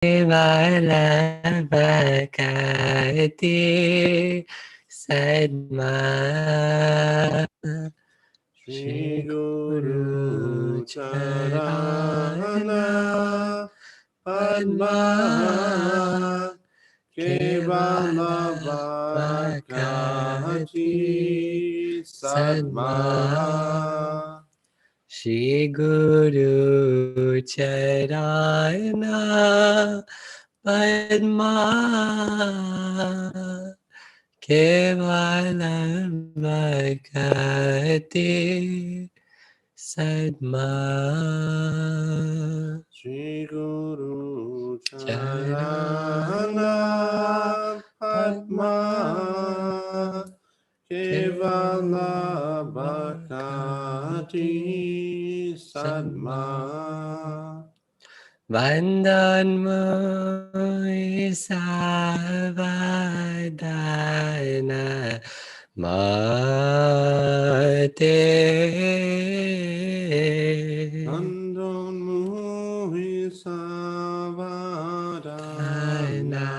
Kevalabhakati Sadma Shri Guru Charana Padma Kevala Bhakati Sadma Shri Guru Charana Padma Kevala Bhakati Sadma Shri Guru Charana Padma Kevala Bhakati Sadma Vandanmoi Savadana Mate Nandon Muhi Savadana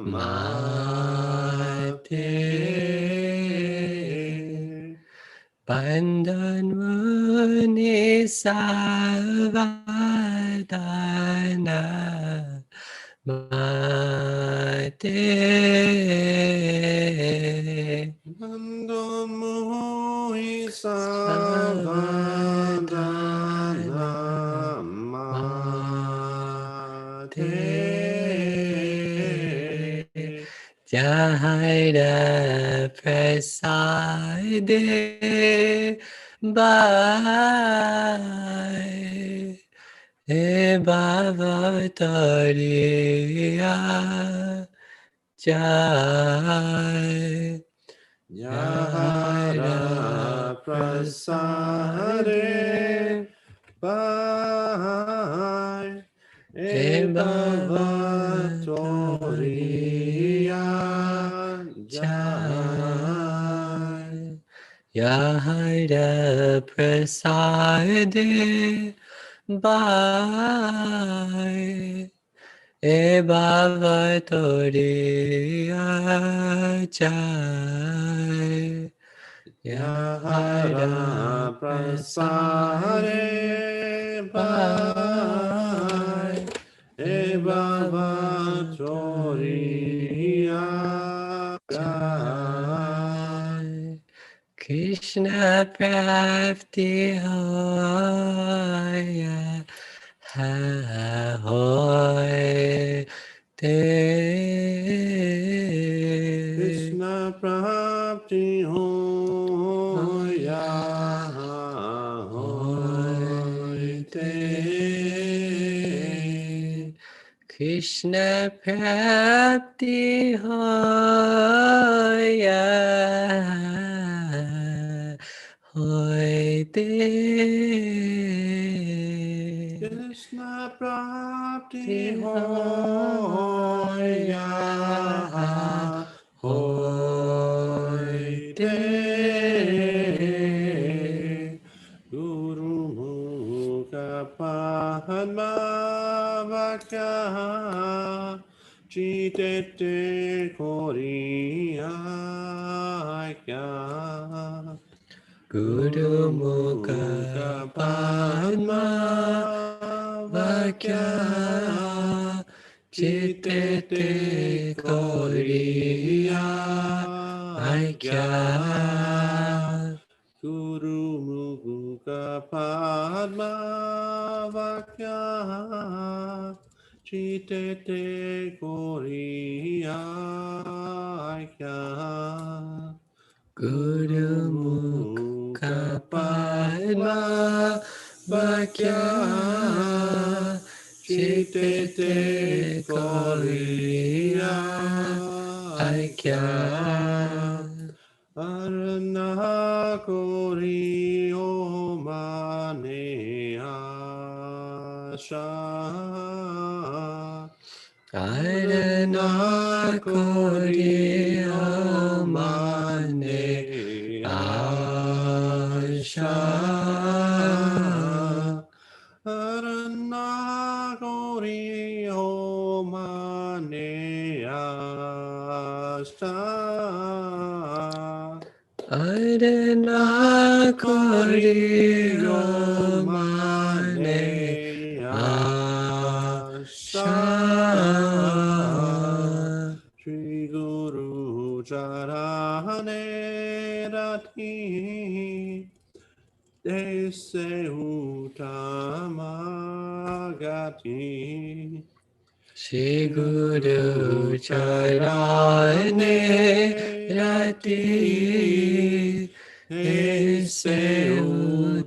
Mate Vandanmoni Savadana Mate Nandon Muhi Savadana Mate Jahara Prasade Bye Bhavatoriya Jai Yahara Prasade Bye Bhavatoriya Jai Yahara Prasade Bye Bhavatoriya Jai Yahara Prasade Bye Bhavatoriya Jai Krishna Prapti Hoya Ha Hoy Te Krishna Prapti Hoya Hoy Te Krishna Prapti Hoya Hoy Te Krishna Prapti Hoya Hoy Te Guru Mukha Padma Vakya Chitete Koriya Guru Mukha Padma Vakya Chitete Koriya Aikya Guru Mukha Padma Vakya Chitete Koriya Guru Mukha Padma Vakya Chitete Koriya Aikya Arana Kori Omane Asha Arana Kori Mane Asha Arana Kori Arana Koriyo Mane Asha Shri Guru Charane Rati Dese Utamagati Shri Guru Charane Rati Ese Utamagati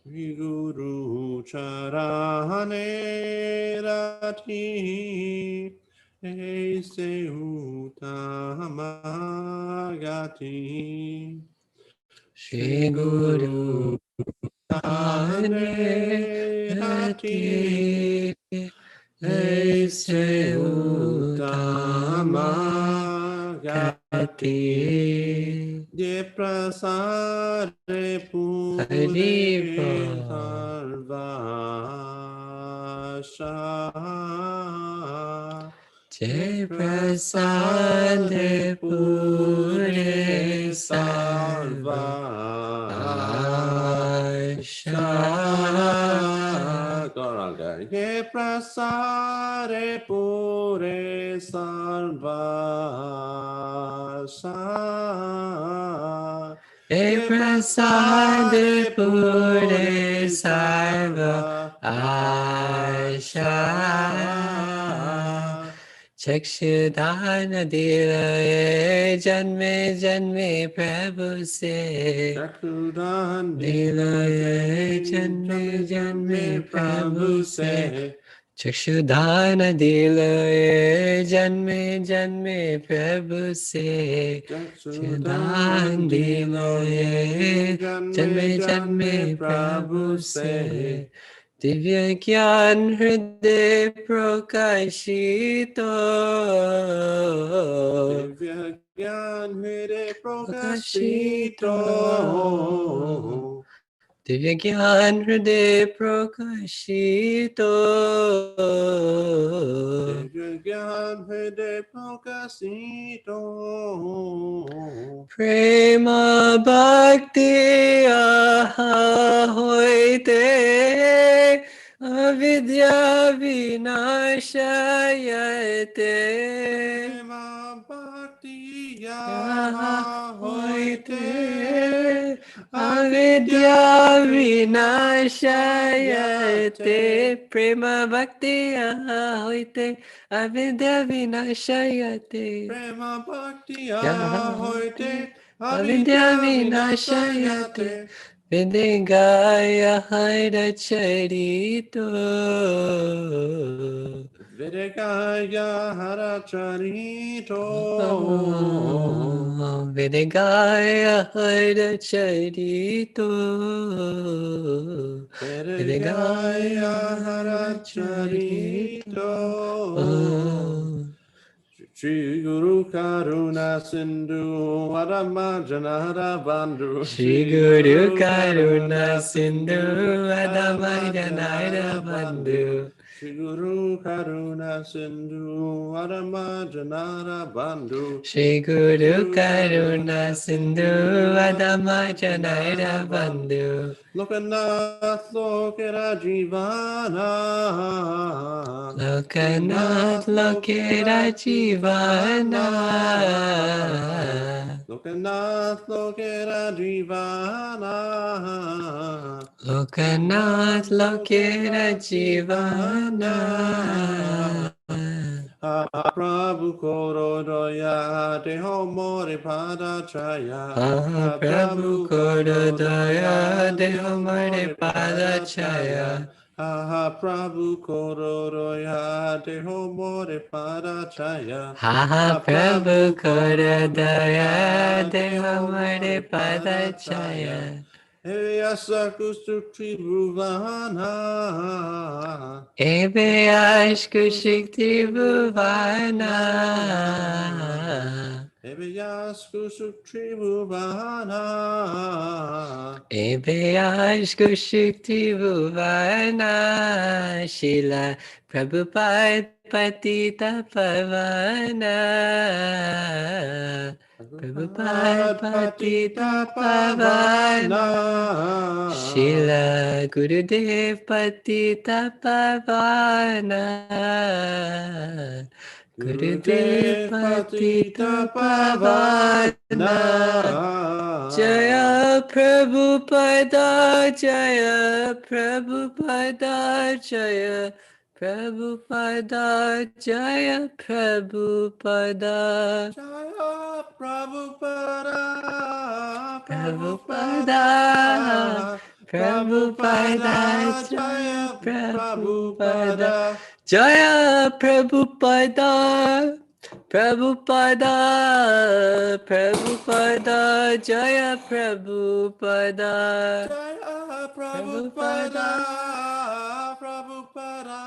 Shri Guru Charane Rati Ese Utamagati Shri Guru Charane Rati Ese Utamagati De prasare pure Haripa sarvasha Jai Prasade Pure Sarvasha Jai prasare pure sarvasha Jai Prasade Pure Sarva Asha चक्षुदान दिलाए जन्मे जन्मे प्रभु से दिलाए जन्मे जन्मे प्रभु से चक्षुदान दिलाए जन्मे जन्मे प्रभु से चक्षुदान दिलाए जन्मे जन्मे प्रभु से दिव्य ज्ञान हृदय प्रकाशितो दिव्य ज्ञान हृदय प्रकाशितो दिव्य ज्ञान हृदय प्रकाशितो दिव्य ज्ञान हृदय प्रकाशितो प्रेम भक्ति आहा होते अविद्या विनाशयते प्रेम भक्ति आहा होते अविद्या विनाशयते प्रेम भक्ति आहा होते अविद्या विनाशयते प्रेम भक्ति आहा होते अविद्या विनाशयते Videgaya Haida Charito Videgaya Haracharito Videgaya Haida Charito Videgaya Haracharito Shri Guru Karuna Sindhu Adama Janara Bandhu Shri Guru Karuna Sindhu Adama Janara Bandhu Shri Guru Karuna Sindhu Adama Janara Bandhu Shri Guru Karuna Sindhu Adama Janara Bandhu Lokanath Lokera Jivana Lokanath Lokera Jivana Lokanath Lokera Jivana Lokanath Lokera Jivana Prabhu Korodoya Deho Mori Pada Chaya Prabhu Korodoya Deho Mori Pada Chaya Prabhu Korodoya Deho Mori Pada Chaya Prabhu Korodoya Deho Mori Pada Chaya Asa Kusuti Bhuvana Ebe Ashkushikti Bhuvana Evyasku Sutribhuvana. Evyasku Sutribhuvana. Shila Prabhupada Patita Pavana. Prabhupada Patita Pavana. Shila Gurudev Patita Pavana. Gurudev Patita Pavana. Jaya Prabhupada, Jaya Prabhupada, Jaya Prabhupada, Jaya Prabhupada. Jaya Prabhupada, Prabhupada, Prabhupada, Jaya Prabhupada, Jaya Prabhupada, Prabhupada, Prabhupada, Jaya Prabhupada, Jaya Prabhupada, Prabhupada,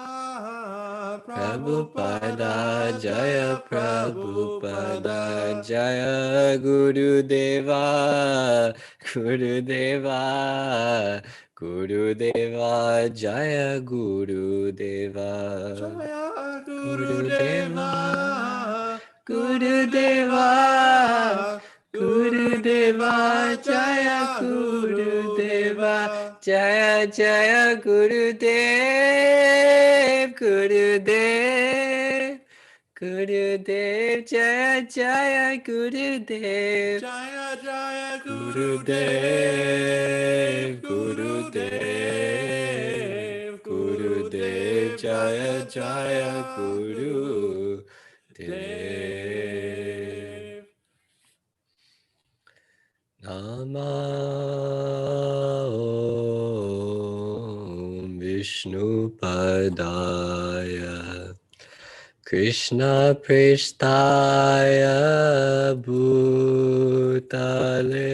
Prabhupada, Jaya Prabhupada, Jaya Gurudeva, Gurudeva, Gurudeva, Jaya Gurudeva, Jaya Gurudeva, Gurudeva, Gurudeva, Gurudeva, Jaya Gurudeva, Jaya Jaya Gurudev, Gurudev, Gurudev, Jaya Jaya Gurudev, Jaya Jaya Gurudev, Gurudev, Gurudev, Gurudev, Jaya Jaya Gurudev. Nama Om Vishnu Padaya Krishna Prishtaya Bhutale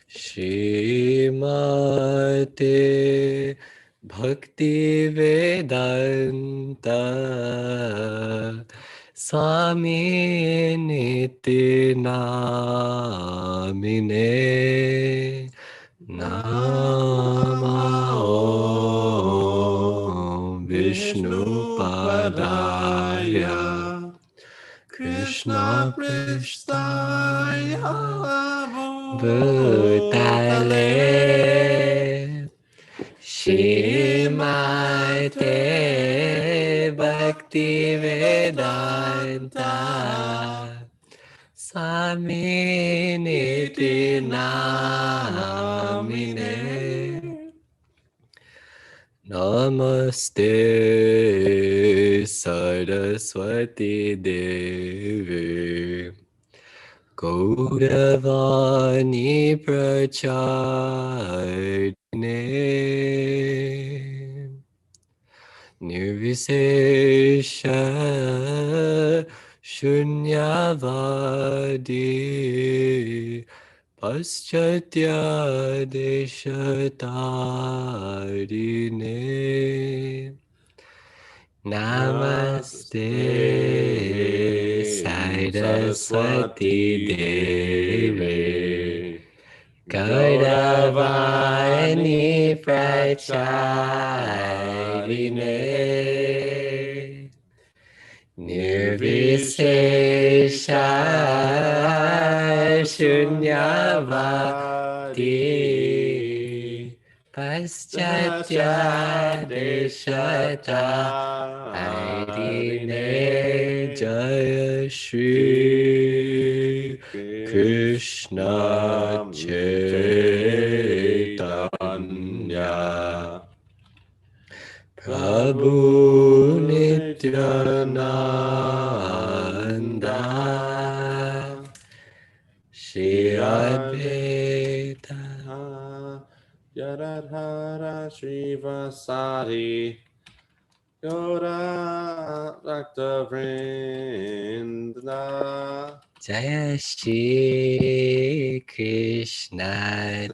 Shrimate Bhakti Vedanta Swami Niti Namine Nama Om Vishnu Padaya Krishna Prishtaya Bhutale Shrimate Bhakti Vedanta Swami Niti Namine Namaste Saraswati Devi Gauravani Pracharine Nirvisesha Shunyavadi Paschatya Deshatarine Namaste Saraswati Devi Gauravani Pracharine Nirvisesha Shunyavadi Paschatya Deshata Harine Jaya Shri Krishna Chaitanya Prabhu Nityananda Shri Advaita Yadadhara Srivasari Yoda Rakta Vrinda Jaya Shri Krishna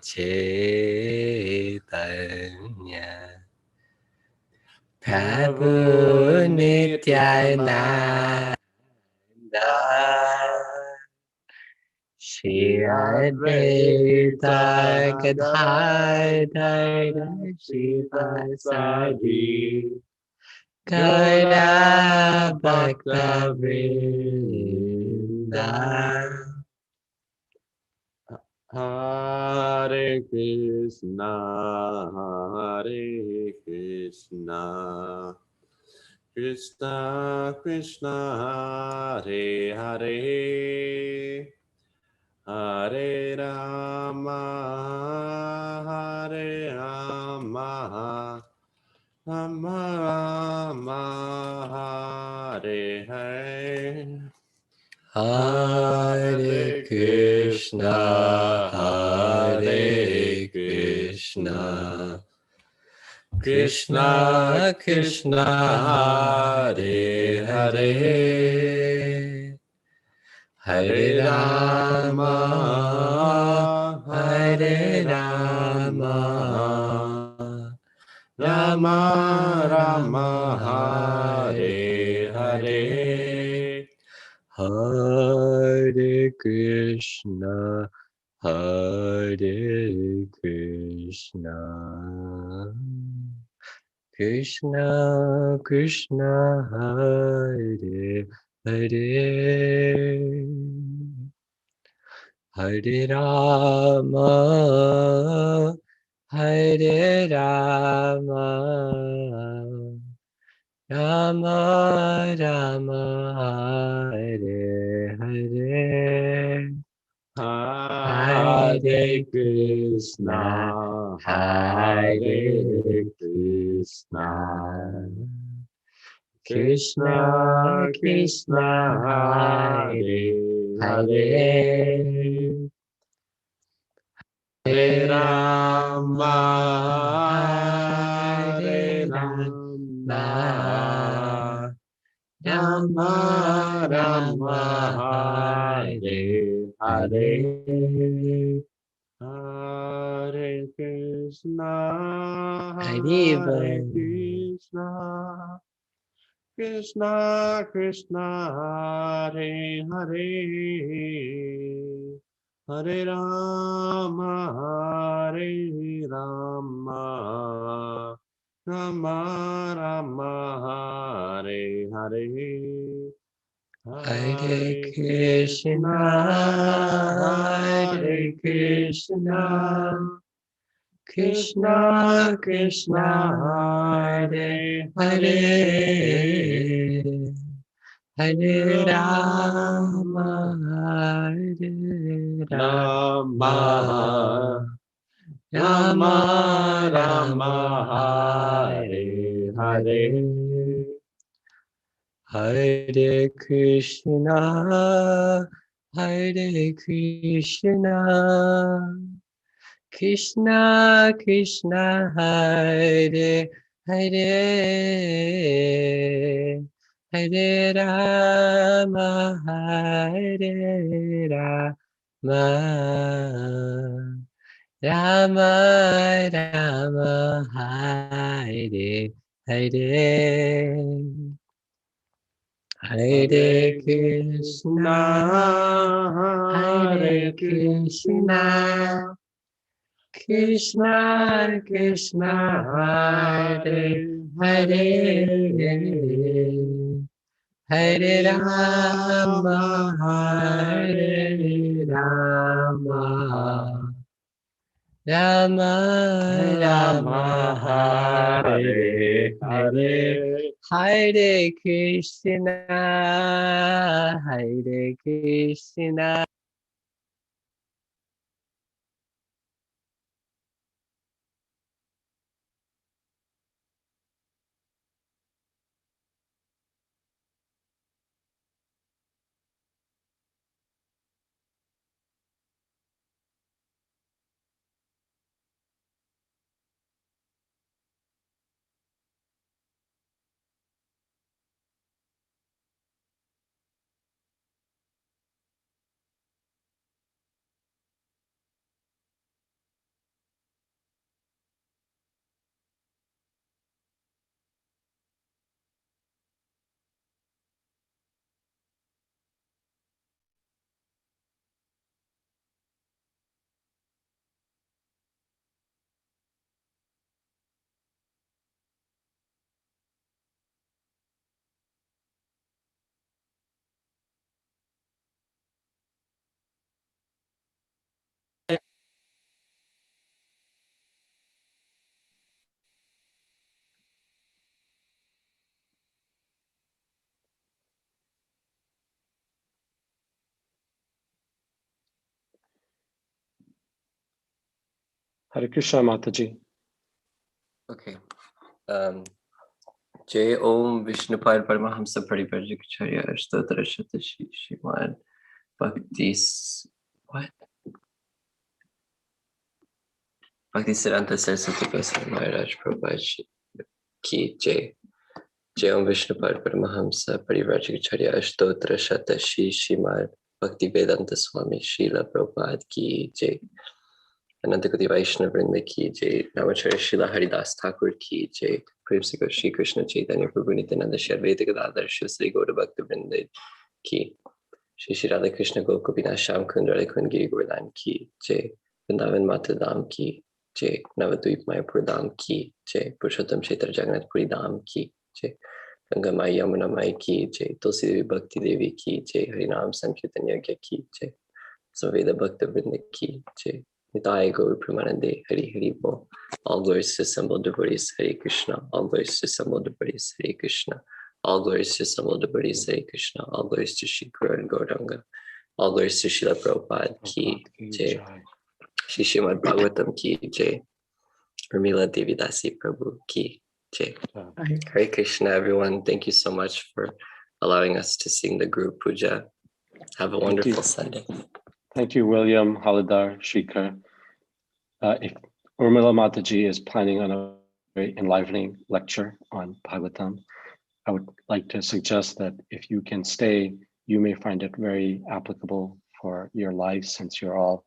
Chaitanya Prabhu Nityananda Advaita Gadadhara Shiva Sadi Gaura Bhakta Vrinda. Hare Krishna, Hare Krishna, Krishna Krishna, Hare Hare, Hare Rama, Hare Rama, Rama Rama, Hare Hare. Hare Krishna, Hare Krishna, Krishna Krishna, Hare Hare, Hare Rama, Hare Rama, Rama Rama, Hare Hare, Hare Krishna, Hare Krishna, Krishna Krishna, Hare Hare, Hare Rama, Hare Rama, Rama Rama, Hare Hare, Hare Krishna, Hare Krishna, Krishna Krishna, Hare Hare, Hare Rama, Hare Rama, Rama Rama, Hare Hare, Hare Krishna, Hare Krishna, Krishna Krishna, Hare Hare, Hare Rama, Hare Rama, Rama Rama, Hare Hare, Hare Krishna, Hare Krishna, Krishna Krishna, Hare Hare, Hare Rama, Hare Rama, Rama Rama, Hare Hare, Hare Krishna, Hare Krishna, Krishna Krishna, Hare Hare, Hare Rama, Hare Rama, Rama Rama, Hare Hare, Hare Krishna, Hare Krishna, Krishna Krishna, Hare Hare, Hare Rama, Hare Rama, Rama Rama, Hare Hare, Hare Krishna, Hare Krishna. Hare Krishna Mataji. Okay. Jai Om Vishnupad Paramahamsa Parivarjikacharya Ashtottara Shatashi Shrimad What? Bhakti Siddhanta Saraswati Goswami Maharaj Prabhupada Ki Jai. Jai Om Vishnupad Paramahamsa Parivarjikacharya Ashtottara Shatashi Shrimad Bhakti Vedanta Swami Srila Prabhupada Ki Jai. Anantakoti Vaishnava Vrinda Ki Jai, Namacharya Srila Haridas Thakur Ki Jai, Prem Se Shri Krishna Chaitanya Prabhu Nityananda Shri Advaita Gadadhar Shri Sri Gaura Bhakta Vrinda Ki, Shri Shri Radha Krishna Gokupina Sham Kund Radha Kund Giri Govardhan Ki Jai, Vrindavan Mata Dham Ki Jai, Navadvip Mayapur Dham Ki Jai, Purushottam Kshetra Jagannath Puri Dham Ki Jai, Ganga Mai Yamuna Mai Ki Jai, Tulsi Devi Bhakti Devi Ki Jai, Harinam Sankirtan Yagya Ki Jai, Samveda Bhakta Vrinda Ki Jai, Nitai Gaur Pramanande, Hari Hari Bo. All glories to assembled devotees, Hare Krishna. All glories to assembled devotees, Hare Krishna. All glories to assembled devotees, Hare Krishna. All glories to Shri Guru and Gauranga. All glories to Srila Prabhupada Ki Jai. Shri Srimad Bhagavatam Ki Jai. Urmila Devi Dasi Prabhu Ki Jai. Hare Krishna, everyone. Thank you so much for allowing us to sing the Guru Puja. Have a wonderful Sunday. Thank you, William, Halidar, Shrikar. If Urmila Mataji is planning on a very enlivening lecture on Bhagavatam, I would like to suggest that if you can stay, you may find it very applicable for your life, since you're all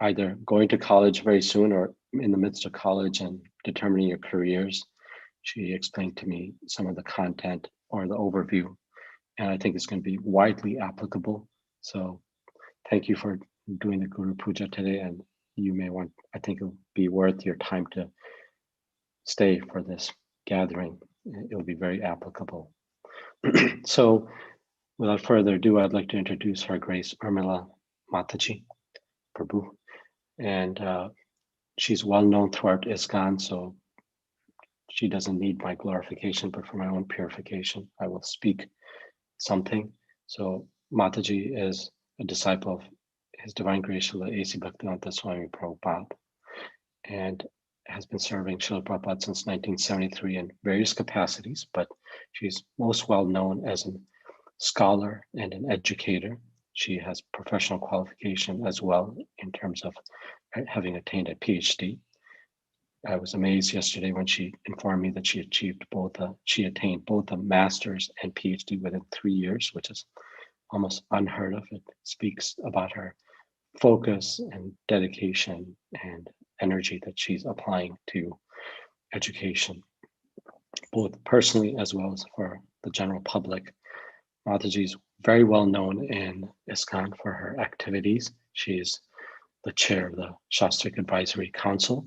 either going to college very soon or in the midst of college and determining your careers. She explained to me some of the content or the overview, and I think it's going to be widely applicable. So thank you for doing the Guru Puja today, and you may want, I think it'll be worth your time to stay for this gathering. It'll be very applicable. So without further ado, I'd like to introduce Her Grace Urmila Mataji Prabhu. And she's well known throughout ISKCON, so she doesn't need my glorification, but for my own purification, I will speak something. So Mataji is a disciple of His Divine Grace Srila A.C. Bhaktivedanta Swami Prabhupada, and has been serving Srila Prabhupada since 1973 in various capacities, but she's most well known as a scholar and an educator. She has professional qualification as well in terms of having attained a PhD. I was amazed yesterday when she informed me that she attained both a master's and PhD within 3 years, which is almost unheard of. It speaks about her focus and dedication and energy that she's applying to education, both personally as well as for the general public. Mataji is very well known in ISKCON for her activities. She is the chair of the Shastric Advisory Council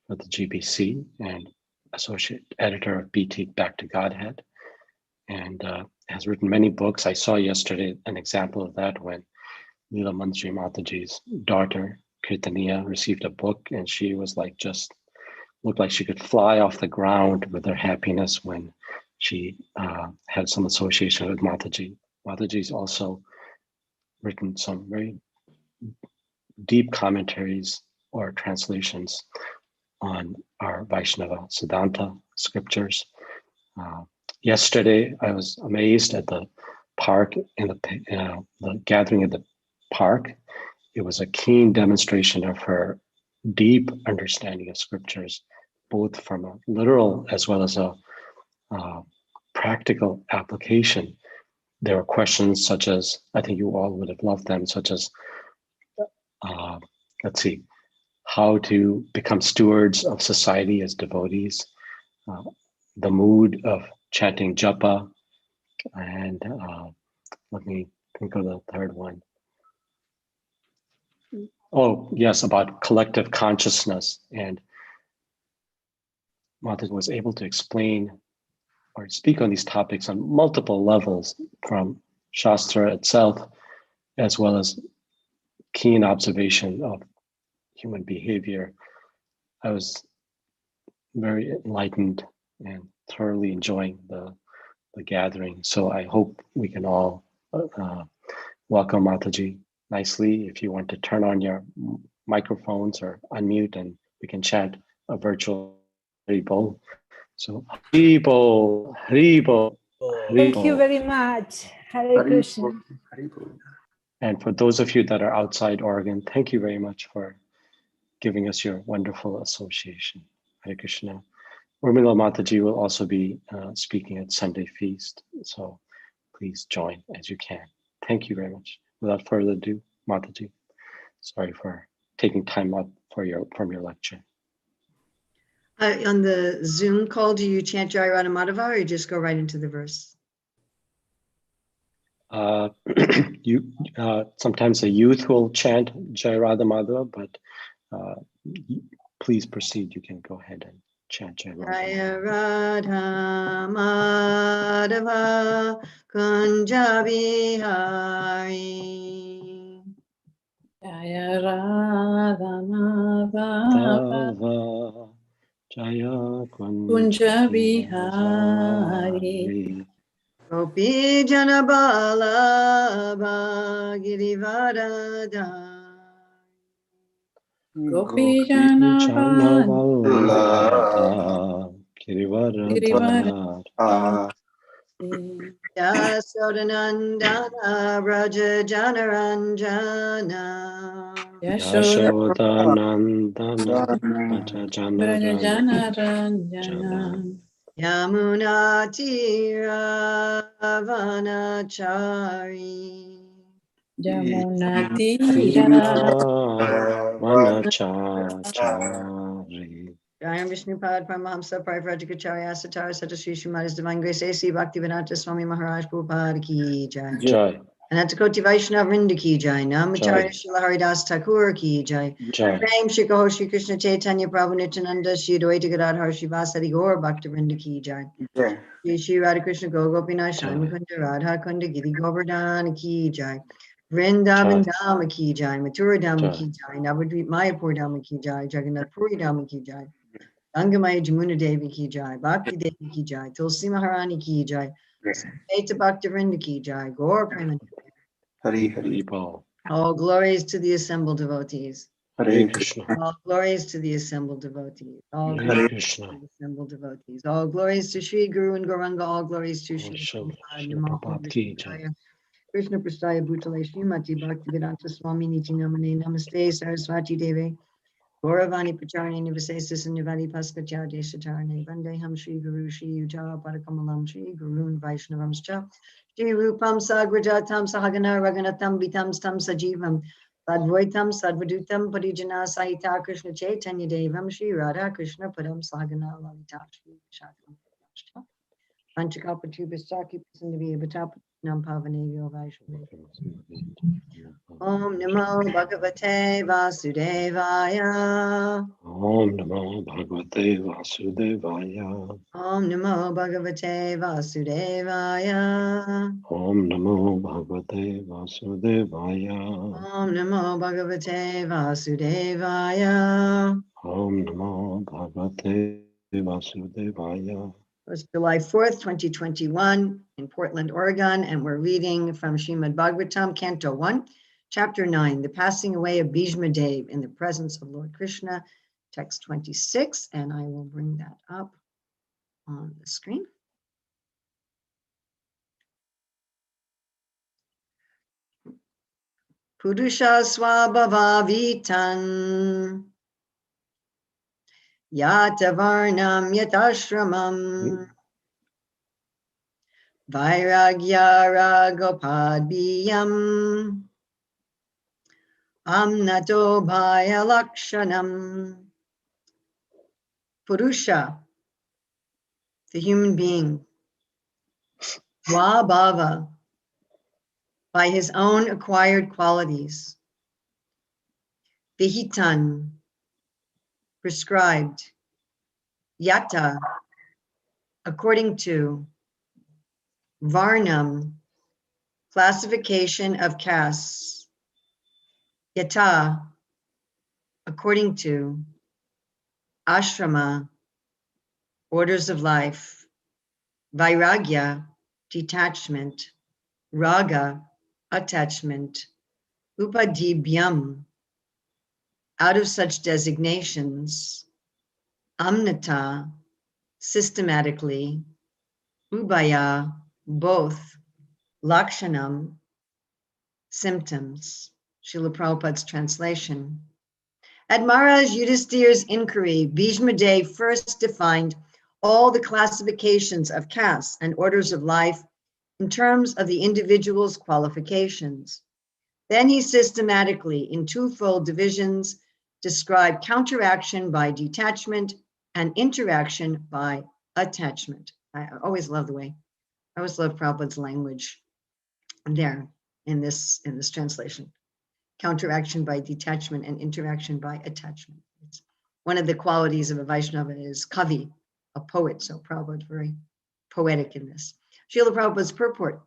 for the GBC and associate editor of BT Back to Godhead, and has written many books. I saw yesterday an example of that when Leela Manjri Mataji's daughter, Kirtaniya, received a book, and she was like, just looked like she could fly off the ground with her happiness when she had some association with Mataji. Mataji's also written some very deep commentaries or translations on our Vaishnava Siddhanta scriptures. Yesterday, I was amazed at the park in the gathering at the park. It was a keen demonstration of her deep understanding of scriptures, both from a literal as well as a practical application. There were questions such as, I think you all would have loved them, such as, let's see, how to become stewards of society as devotees, the mood of chanting japa, and let me think of the third one. Oh, yes, about collective consciousness. And Mataji was able to explain or speak on these topics on multiple levels, from Shastra itself, as well as keen observation of human behavior. I was very enlightened and thoroughly enjoying the gathering. So I hope we can all welcome Mataji nicely. If you want to turn on your microphones or unmute and we can chant a virtual Haribol. So Haribol, Haribol, Thank you Haribol. very much. Hare Krishna. And for those of you that are outside Oregon, thank you very much for giving us your wonderful association. Hare Krishna. Urmila Mataji will also be speaking at Sunday Feast. So please join as you can. Thank you very much. Without further ado, Mataji, sorry for taking time out from your lecture. On the Zoom call, do you chant Jai Radha Madhava or you just go right into the verse? Sometimes the youth will chant Jai Radha Madhava, but please proceed. You can go ahead and chant Jai Radha Jai Madhava. Radha Madhava Kunja Bihari. Jaya Radha Madhava Jaya Kunja Bihari Gopi Janabalabha Girivaradha. Gopi Janavallabha Girivaradha Yasodanandana Braja Janaranjana. Yashodanandana Braja Janarana Janaranjana Yamuna Tiravanachari. Jamuna Tira Vanachachari. Jayam Vishnupad Paramahamsa Parivrajikacharya Satara Satasri Srimad Divine Grace A.C. Bhaktivedanta Swami Maharaj Prabhupada Ki Jai. Jai. Anantakoti Vaishnav Vrinda Ki Jai. Namacharya Jai. Srila Haridas Thakur Ki Jai. Jai. Prem Shri Kaho Shri Krishna Chaitanya Prabhu Nityananda Shri Advaita Gadadhar Shivasari Gaur Bhakta Vrinda Ki Jai. Shri Radha Krishna Gopinath Shami Kunda Radha Kunda Giri Govardhan Ki Jai. Vrindavan Dhama Ki Jai. Mathura Dhama Ki Jai. Navadvip Mayapur Dhama Ki Jai. Jagannath Puri Dhama Ki Jai. Gangamaya Jamuna Devi Ki Jai. Bhakti Devi Ki Jai. Tulsi Maharani Ki Jai. Sameeta Bhaktivinoda Ki Jai. Gaur Premanand. All glories to the assembled devotees. Hare Krishna. All glories to the assembled devotees. All Hare glories Krishna. to the assembled devotees. All glories to Sri Guru and Gauranga. All glories to Sri Prabhupada Ki Jai. Krishna Prasthaya Bhutale Srimati Bhaktivedanta Swami Niti Namane Namaste Saraswati Deve Gauravani Pacharni Nivasesa Nivadi Paskatya Deshatarne Vandeham Shri Guru Shri Yuja Padakamalam Shri Gurun Vaishnavamscha Shri Rupam Sagrajatam Sahagana Raganatam Vitam Stam Sajivam Sadvaitam Sadvadutam Parijana Sahita Krishna Chaitanya Devam Shri Radha Krishna Padam Sahagana Lalita Shri Vishakam Panchakapatubhistaki Pasandavi Avatap Nam Pavane Vaishnavi. Om Namo Bhagavate Vasudevaya. Om Namo Bhagavate Vasudevaya. Om Namo Bhagavate Vasudevaya. Om Namo Bhagavate Vasudevaya. Om Namo Bhagavate Vasudevaya. Om Namo Bhagavate Vasudevaya. It's July 4th, 2021 in Portland, Oregon, and we're reading from Srimad Bhagavatam, Canto 1, Chapter 9, The Passing Away of Bhishma Dev in the Presence of Lord Krishna, text 26, and I will bring that up on the screen. Purusha swabhavavitan yatavarnam yatashramam vairagya ragopadbiyam amnato bhaya lakshanam. Purusha, the human being, swabhava, by his own acquired qualities, vihitan, prescribed, yata, according to, varnam, classification of castes, yata, according to, ashrama, orders of life, vairagya, detachment, raga, attachment, upadibhyam, Out of such designations, amnata, systematically, ubaya, both, lakshanam, symptoms. Srila Prabhupada's translation. At Maharaj Yudhisthira's inquiry, Bhishma Dev first defined all the classifications of castes and orders of life in terms of the individual's qualifications. Then he systematically, in twofold divisions, described counteraction by detachment and interaction by attachment. I always love Prabhupada's language there in this translation. Counteraction by detachment and interaction by attachment. It's one of the qualities of a Vaishnava is kavi, a poet. So Prabhupada very poetic in this. Srila Prabhupada's purport.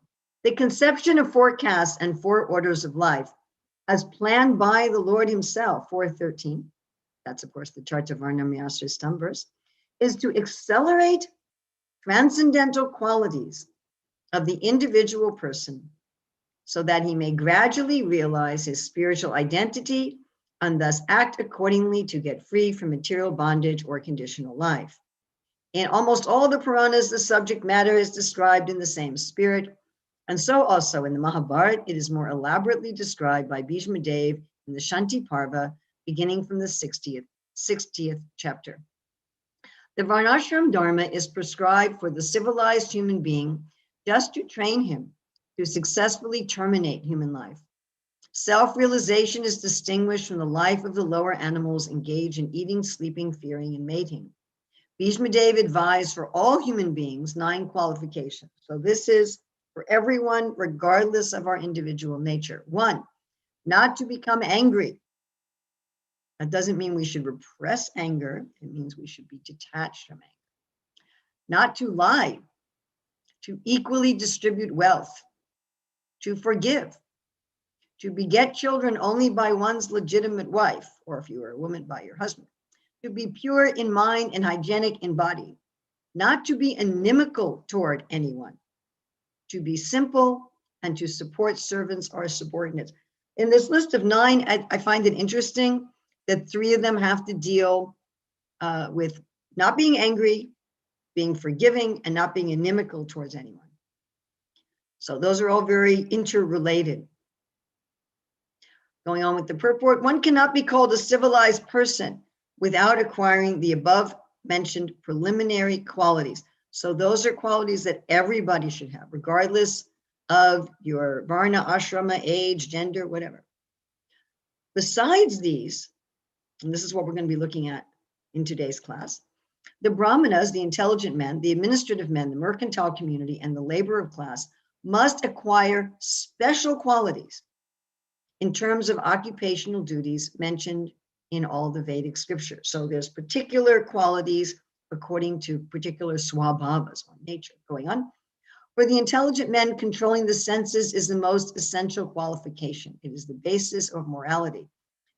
The conception of 4 castes and 4 orders of life as planned by the Lord himself, 413, that's of course the Chartavarna Myasristam verse, is to accelerate transcendental qualities of the individual person so that he may gradually realize his spiritual identity and thus act accordingly to get free from material bondage or conditional life. In almost all the Puranas, the subject matter is described in the same spirit, and so also in the Mahabharata, it is more elaborately described by Bhishma Dev in the Shanti Parva, beginning from the 60th chapter. The Varnashram Dharma is prescribed for the civilized human being just to train him to successfully terminate human life. Self-realization is distinguished from the life of the lower animals engaged in eating, sleeping, fearing, and mating. Bhishma Dev advised for all human beings 9 qualifications. So this is for everyone, regardless of our individual nature. 1, not to become angry. That doesn't mean we should repress anger. It means we should be detached from anger. Not to lie, to equally distribute wealth, to forgive, to beget children only by one's legitimate wife, or if you are a woman, by your husband, to be pure in mind and hygienic in body, not to be inimical toward anyone, to be simple, and to support servants or subordinates. In this list of 9, I find it interesting that 3 of them have to deal with not being angry, being forgiving, and not being inimical towards anyone. So those are all very interrelated. Going on with the purport, one cannot be called a civilized person without acquiring the above mentioned preliminary qualities. So those are qualities that everybody should have, regardless of your varna, ashrama, age, gender, whatever. Besides these, and this is what we're going to be looking at in today's class, the brahmanas, the intelligent men, the administrative men, the mercantile community, and the laborer class must acquire special qualities in terms of occupational duties mentioned in all the Vedic scriptures. So there's particular qualities according to particular swabhavas, or nature. Going on. For the intelligent men, controlling the senses is the most essential qualification. It is the basis of morality.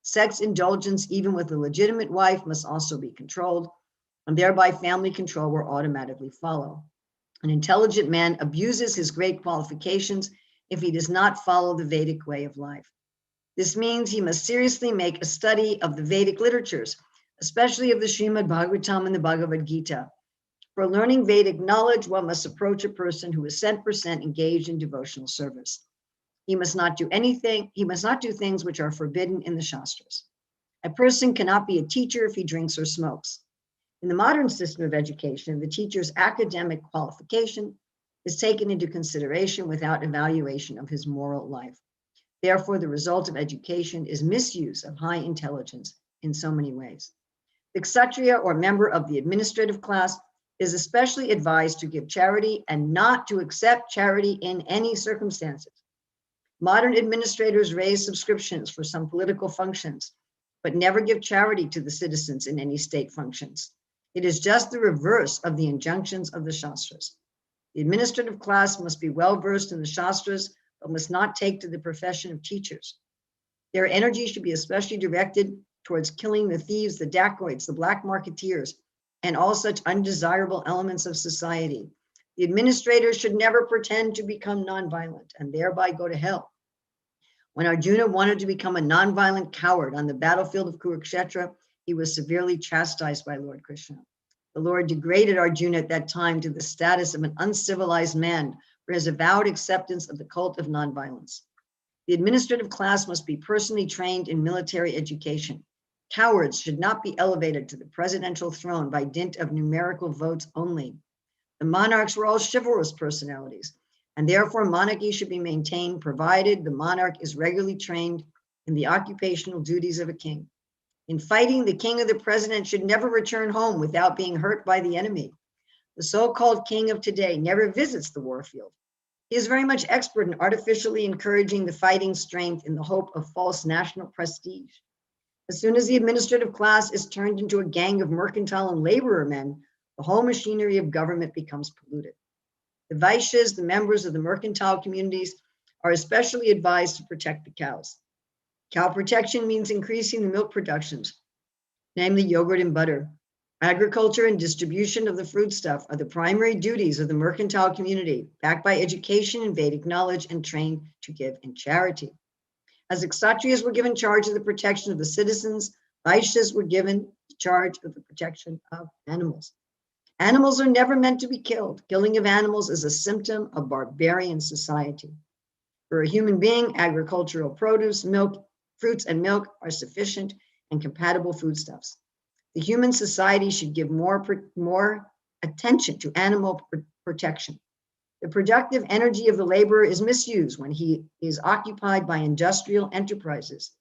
Sex indulgence, even with a legitimate wife, must also be controlled, and thereby family control will automatically follow. An intelligent man abuses his great qualifications if he does not follow the Vedic way of life. This means he must seriously make a study of the Vedic literatures, especially of the Srimad Bhagavatam and the Bhagavad Gita. For learning Vedic knowledge, one must approach a person who is 100% engaged in devotional service. He must not do things which are forbidden in the Shastras. A person cannot be a teacher if he drinks or smokes. In the modern system of education, the teacher's academic qualification is taken into consideration without evaluation of his moral life. Therefore, the result of education is misuse of high intelligence in so many ways. The Kshatriya, or member of the administrative class, is especially advised to give charity and not to accept charity in any circumstances. Modern administrators raise subscriptions for some political functions, but never give charity to the citizens in any state functions. It is just the reverse of the injunctions of the Shastras. The administrative class must be well versed in the Shastras, but must not take to the profession of teachers. Their energy should be especially directed towards killing the thieves, the dacoits, the black marketeers, and all such undesirable elements of society. The administrators should never pretend to become nonviolent and thereby go to hell. When Arjuna wanted to become a nonviolent coward on the battlefield of Kurukshetra, he was severely chastised by Lord Krishna. The Lord degraded Arjuna at that time to the status of an uncivilized man for his avowed acceptance of the cult of nonviolence. The administrative class must be personally trained in military education. Cowards should not be elevated to the presidential throne by dint of numerical votes only. The monarchs were all chivalrous personalities, and therefore monarchy should be maintained provided the monarch is regularly trained in the occupational duties of a king. In fighting, the king or the president should never return home without being hurt by the enemy. The so-called king of today never visits the warfield. He is very much expert in artificially encouraging the fighting strength in the hope of false national prestige. As soon as the administrative class is turned into a gang of mercantile and laborer men, the whole machinery of government becomes polluted. The Vaishyas, the members of the mercantile communities, are especially advised to protect the cows. Cow protection means increasing the milk productions, namely yogurt and butter. Agriculture and distribution of the foodstuff are the primary duties of the mercantile community, backed by education and Vedic knowledge and trained to give in charity. As the Kshatriyas were given charge of the protection of the citizens, Vaishyas were given charge of the protection of animals. Animals are never meant to be killed. Killing of animals is a symptom of barbarian society. For a human being, agricultural produce, milk, fruits and milk are sufficient and compatible foodstuffs. The human society should give more attention to animal protection. The productive energy of the laborer is misused when he is occupied by industrial enterprises.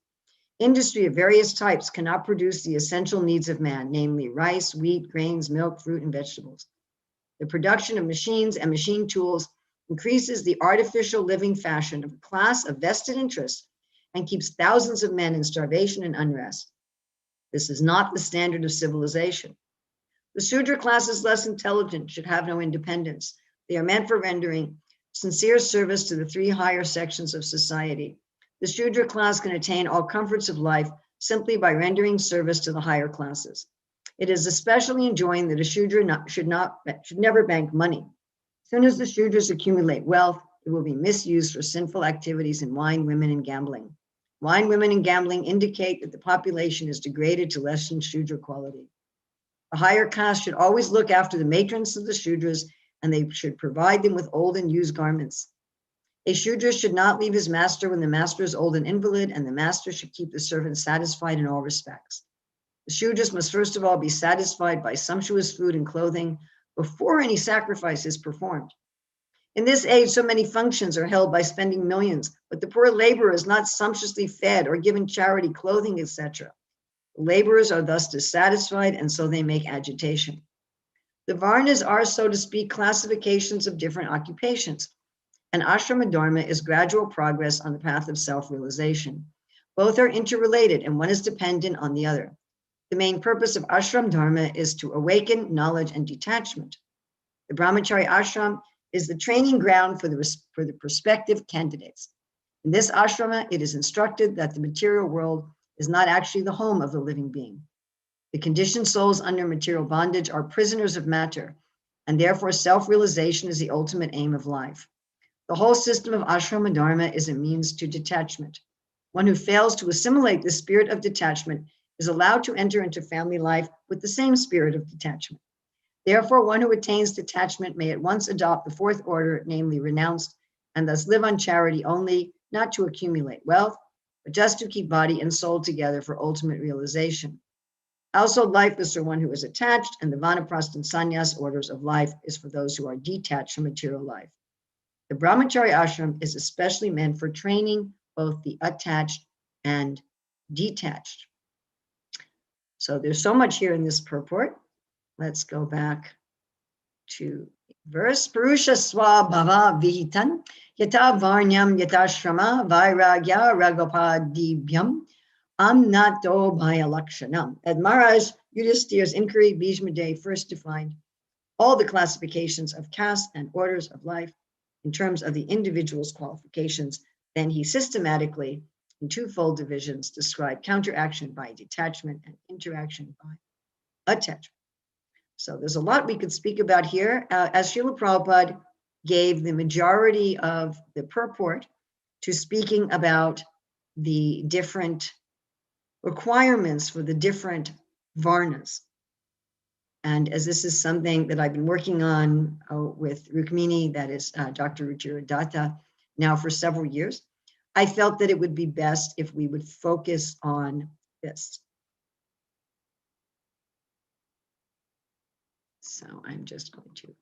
Industry of various types cannot produce the essential needs of man, namely rice, wheat, grains, milk, fruit, and vegetables. The production of machines and machine tools increases the artificial living fashion of a class of vested interests and keeps thousands of men in starvation and unrest. This is not the standard of civilization. The Shudra class is less intelligent, should have no independence. They are meant for rendering sincere service to the three higher sections of society. The Shudra class can attain all comforts of life simply by rendering service to the higher classes. It is especially enjoined that a Shudra should never bank money. As soon as the Shudras accumulate wealth, it will be misused for sinful activities in wine, women, and gambling. Wine, women, and gambling indicate that the population is degraded to less than Shudra quality. A higher caste should always look after the matrons of the Shudras, and they should provide them with old and used garments. A Shudra should not leave his master when the master is old and invalid, and the master should keep the servant satisfied in all respects. The Shudras must first of all be satisfied by sumptuous food and clothing before any sacrifice is performed. In this age, so many functions are held by spending millions, but the poor laborer is not sumptuously fed or given charity, clothing, etc. The laborers are thus dissatisfied, and so they make agitation. The Varnas are, so to speak, classifications of different occupations, and ashrama dharma is gradual progress on the path of self-realization. Both are interrelated, and one is dependent on the other. The main purpose of ashram dharma is to awaken knowledge and detachment. The brahmachari ashram is the training ground for the prospective candidates. In this ashrama, it is instructed that the material world is not actually the home of the living being. The conditioned souls under material bondage are prisoners of matter, and therefore self-realization is the ultimate aim of life. The whole system of ashrama dharma is a means to detachment. One who fails to assimilate the spirit of detachment is allowed to enter into family life with the same spirit of detachment. Therefore, one who attains detachment may at once adopt the fourth order, namely renounced, and thus live on charity only, not to accumulate wealth, but just to keep body and soul together for ultimate realization. Household life is for one who is attached, and the vanaprastha and sannyas orders of life is for those who are detached from material life. The brahmachari ashram is especially meant for training both the attached and detached. So there's so much here in this purport. Let's go back to verse. Purusha swabhava vihitan yata varnyam yata shrama vairagya ragapadibhyam amnato bhayalakshanam. As Maharaj Yudhishthira's inquiry, Bhishma Dev first defined all the classifications of castes and orders of life in terms of the individual's qualifications. Then he systematically, in twofold divisions, described counteraction by detachment and interaction by attachment. So there's a lot we could speak about here. As Srila Prabhupada gave the majority of the purport to speaking about the different requirements for the different varnas. And as this is something that I've been working on with Rukmini, that is Dr. Ruchira Datta, now for several years, I felt that it would be best if we would focus on this. So I'm just going to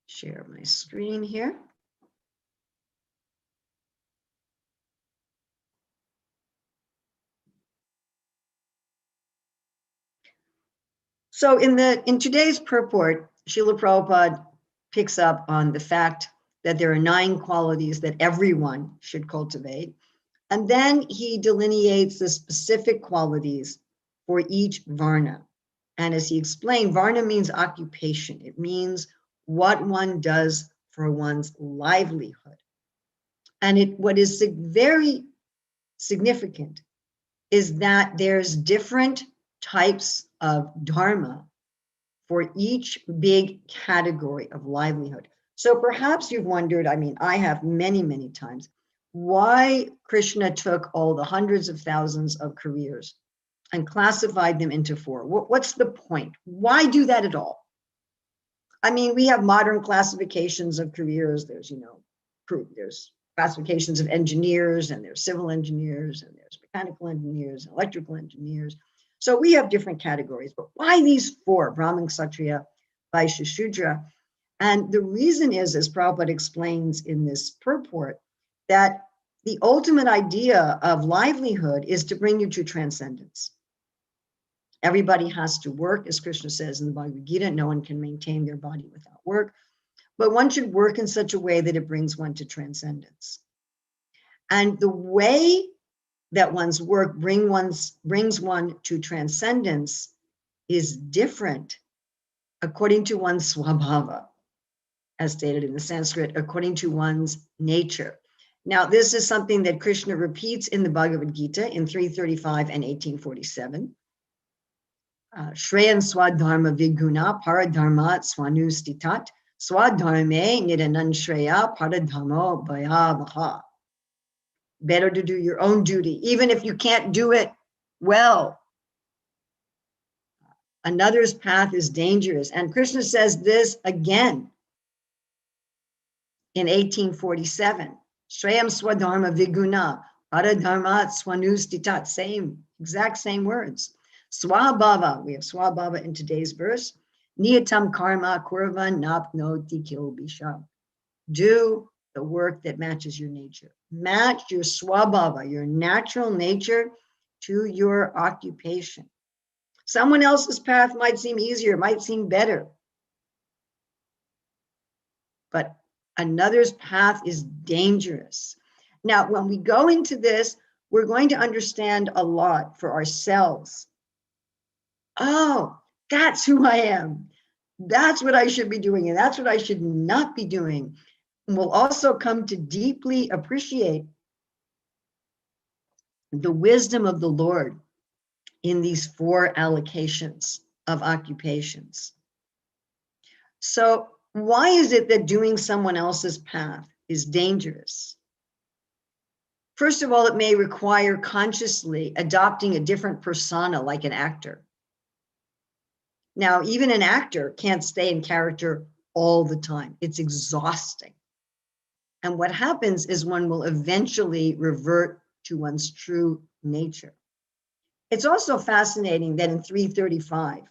share my screen here. So in today's purport, Srila Prabhupada picks up on the fact that there are 9 qualities that everyone should cultivate. And then he delineates the specific qualities for each varna. And as he explained, varna means occupation. It means what one does for one's livelihood. And what is very significant is that there's different types of dharma for each big category of livelihood. So perhaps you've wondered, I mean, I have many, many times, why Krishna took all the hundreds of thousands of careers and classified them into 4. What's the point? Why do that at all? I mean, we have modern classifications of careers. There's, there's classifications of engineers, and there's civil engineers, and there's mechanical engineers, and electrical engineers. So we have different categories, but why these 4, Brahman, Kshatriya, Vaishya, Shudra? And the reason is, as Prabhupada explains in this purport, that the ultimate idea of livelihood is to bring you to transcendence. Everybody has to work, as Krishna says in the Bhagavad Gita, no one can maintain their body without work, but one should work in such a way that it brings one to transcendence. And the way that one's work brings one to transcendence is different according to one's swabhava, as stated in the Sanskrit, according to one's nature. Now, this is something that Krishna repeats in the Bhagavad Gita in 335 and 1847. Shreyan swadharma viguna paradharmat swanustitat swadharme nidanan shreya paradharmo bhayavaha. Better to do your own duty, even if you can't do it well. Another's path is dangerous. And Krishna says this again in 1847. Shreyam swadharma viguna, paradharmat swanustitat. Exact same words. Swabhava, we have swabhava in today's verse. Niyatam karma kurvan napnoti kilbisha. Do the work that matches your nature. Match your swabhava, your natural nature, to your occupation. Someone else's path might seem easier, might seem better. But another's path is dangerous. Now, when we go into this, we're going to understand a lot for ourselves. Oh, that's who I am. That's what I should be doing, and that's what I should not be doing. And we'll also come to deeply appreciate the wisdom of the Lord in these 4 allocations of occupations. So why is it that doing someone else's path is dangerous? First of all, it may require consciously adopting a different persona, like an actor. Now, even an actor can't stay in character all the time. It's exhausting. And what happens is one will eventually revert to one's true nature. It's also fascinating that in 335,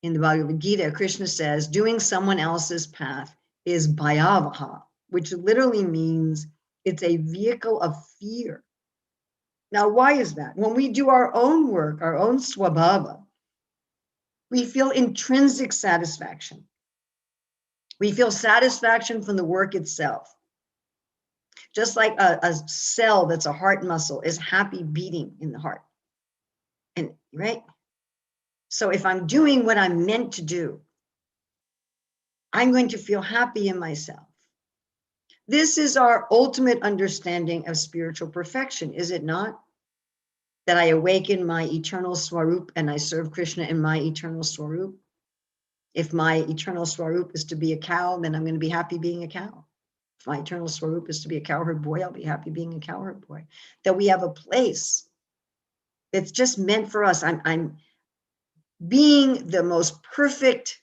in the Bhagavad Gita, Krishna says, doing someone else's path is bhayavaha, which literally means it's a vehicle of fear. Now, why is that? When we do our own work, our own swabhava, we feel intrinsic satisfaction. We feel satisfaction from the work itself. Just like a cell that's a heart muscle is happy beating in the heart. And right? So if I'm doing what I'm meant to do, I'm going to feel happy in myself. This is our ultimate understanding of spiritual perfection, is it not? That I awaken my eternal Swarup and I serve Krishna in my eternal Swarup. If my eternal Swarup is to be a cow, then I'm going to be happy being a cow. If my eternal swarup is to be a cowherd boy, I'll be happy being a cowherd boy. That we have a place that's just meant for us. I'm being the most perfect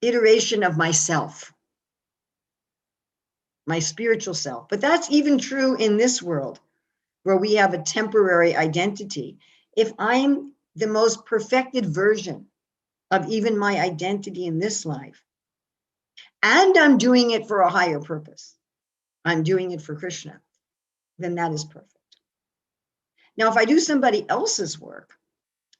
iteration of myself, my spiritual self. But that's even true in this world where we have a temporary identity. If I'm the most perfected version of even my identity in this life, and I'm doing it for a higher purpose, I'm doing it for Krishna, then that is perfect. Now, if I do somebody else's work,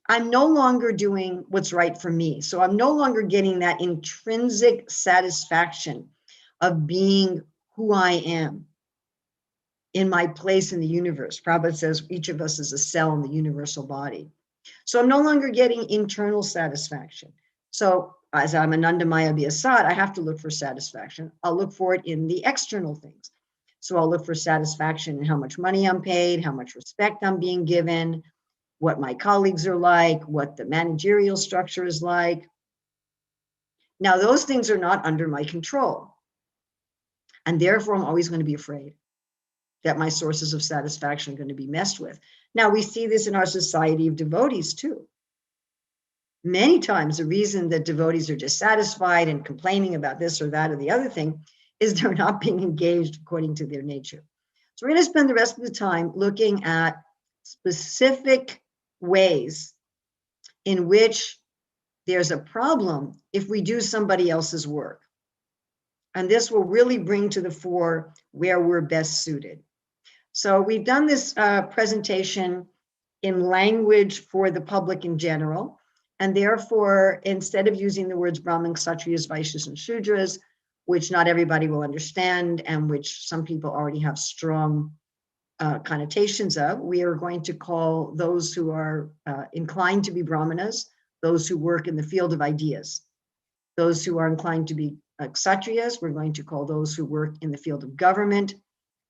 I'm no longer doing what's right for me. So I'm no longer getting that intrinsic satisfaction of being who I am in my place in the universe. Prabhupada says each of us is a cell in the universal body. So I'm no longer getting internal satisfaction. So as I'm Anandamaya Vyasat, I have to look for satisfaction. I'll look for it in the external things. So I'll look for satisfaction in how much money I'm paid, how much respect I'm being given, what my colleagues are like, what the managerial structure is like. Now, those things are not under my control. And therefore, I'm always going to be afraid that my sources of satisfaction are going to be messed with. Now, we see this in our society of devotees too. Many times, the reason that devotees are dissatisfied and complaining about this or that or the other thing is they're not being engaged according to their nature. So we're going to spend the rest of the time looking at specific ways in which there's a problem if we do somebody else's work. And this will really bring to the fore where we're best suited. So we've done this presentation in language for the public in general. And therefore, instead of using the words Brahmin, Kshatriyas, Vaishyas, and Shudras, which not everybody will understand and which some people already have strong connotations of, we are going to call those who are inclined to be Brahmanas, those who work in the field of ideas. Those who are inclined to be Kshatriyas, we're going to call those who work in the field of government.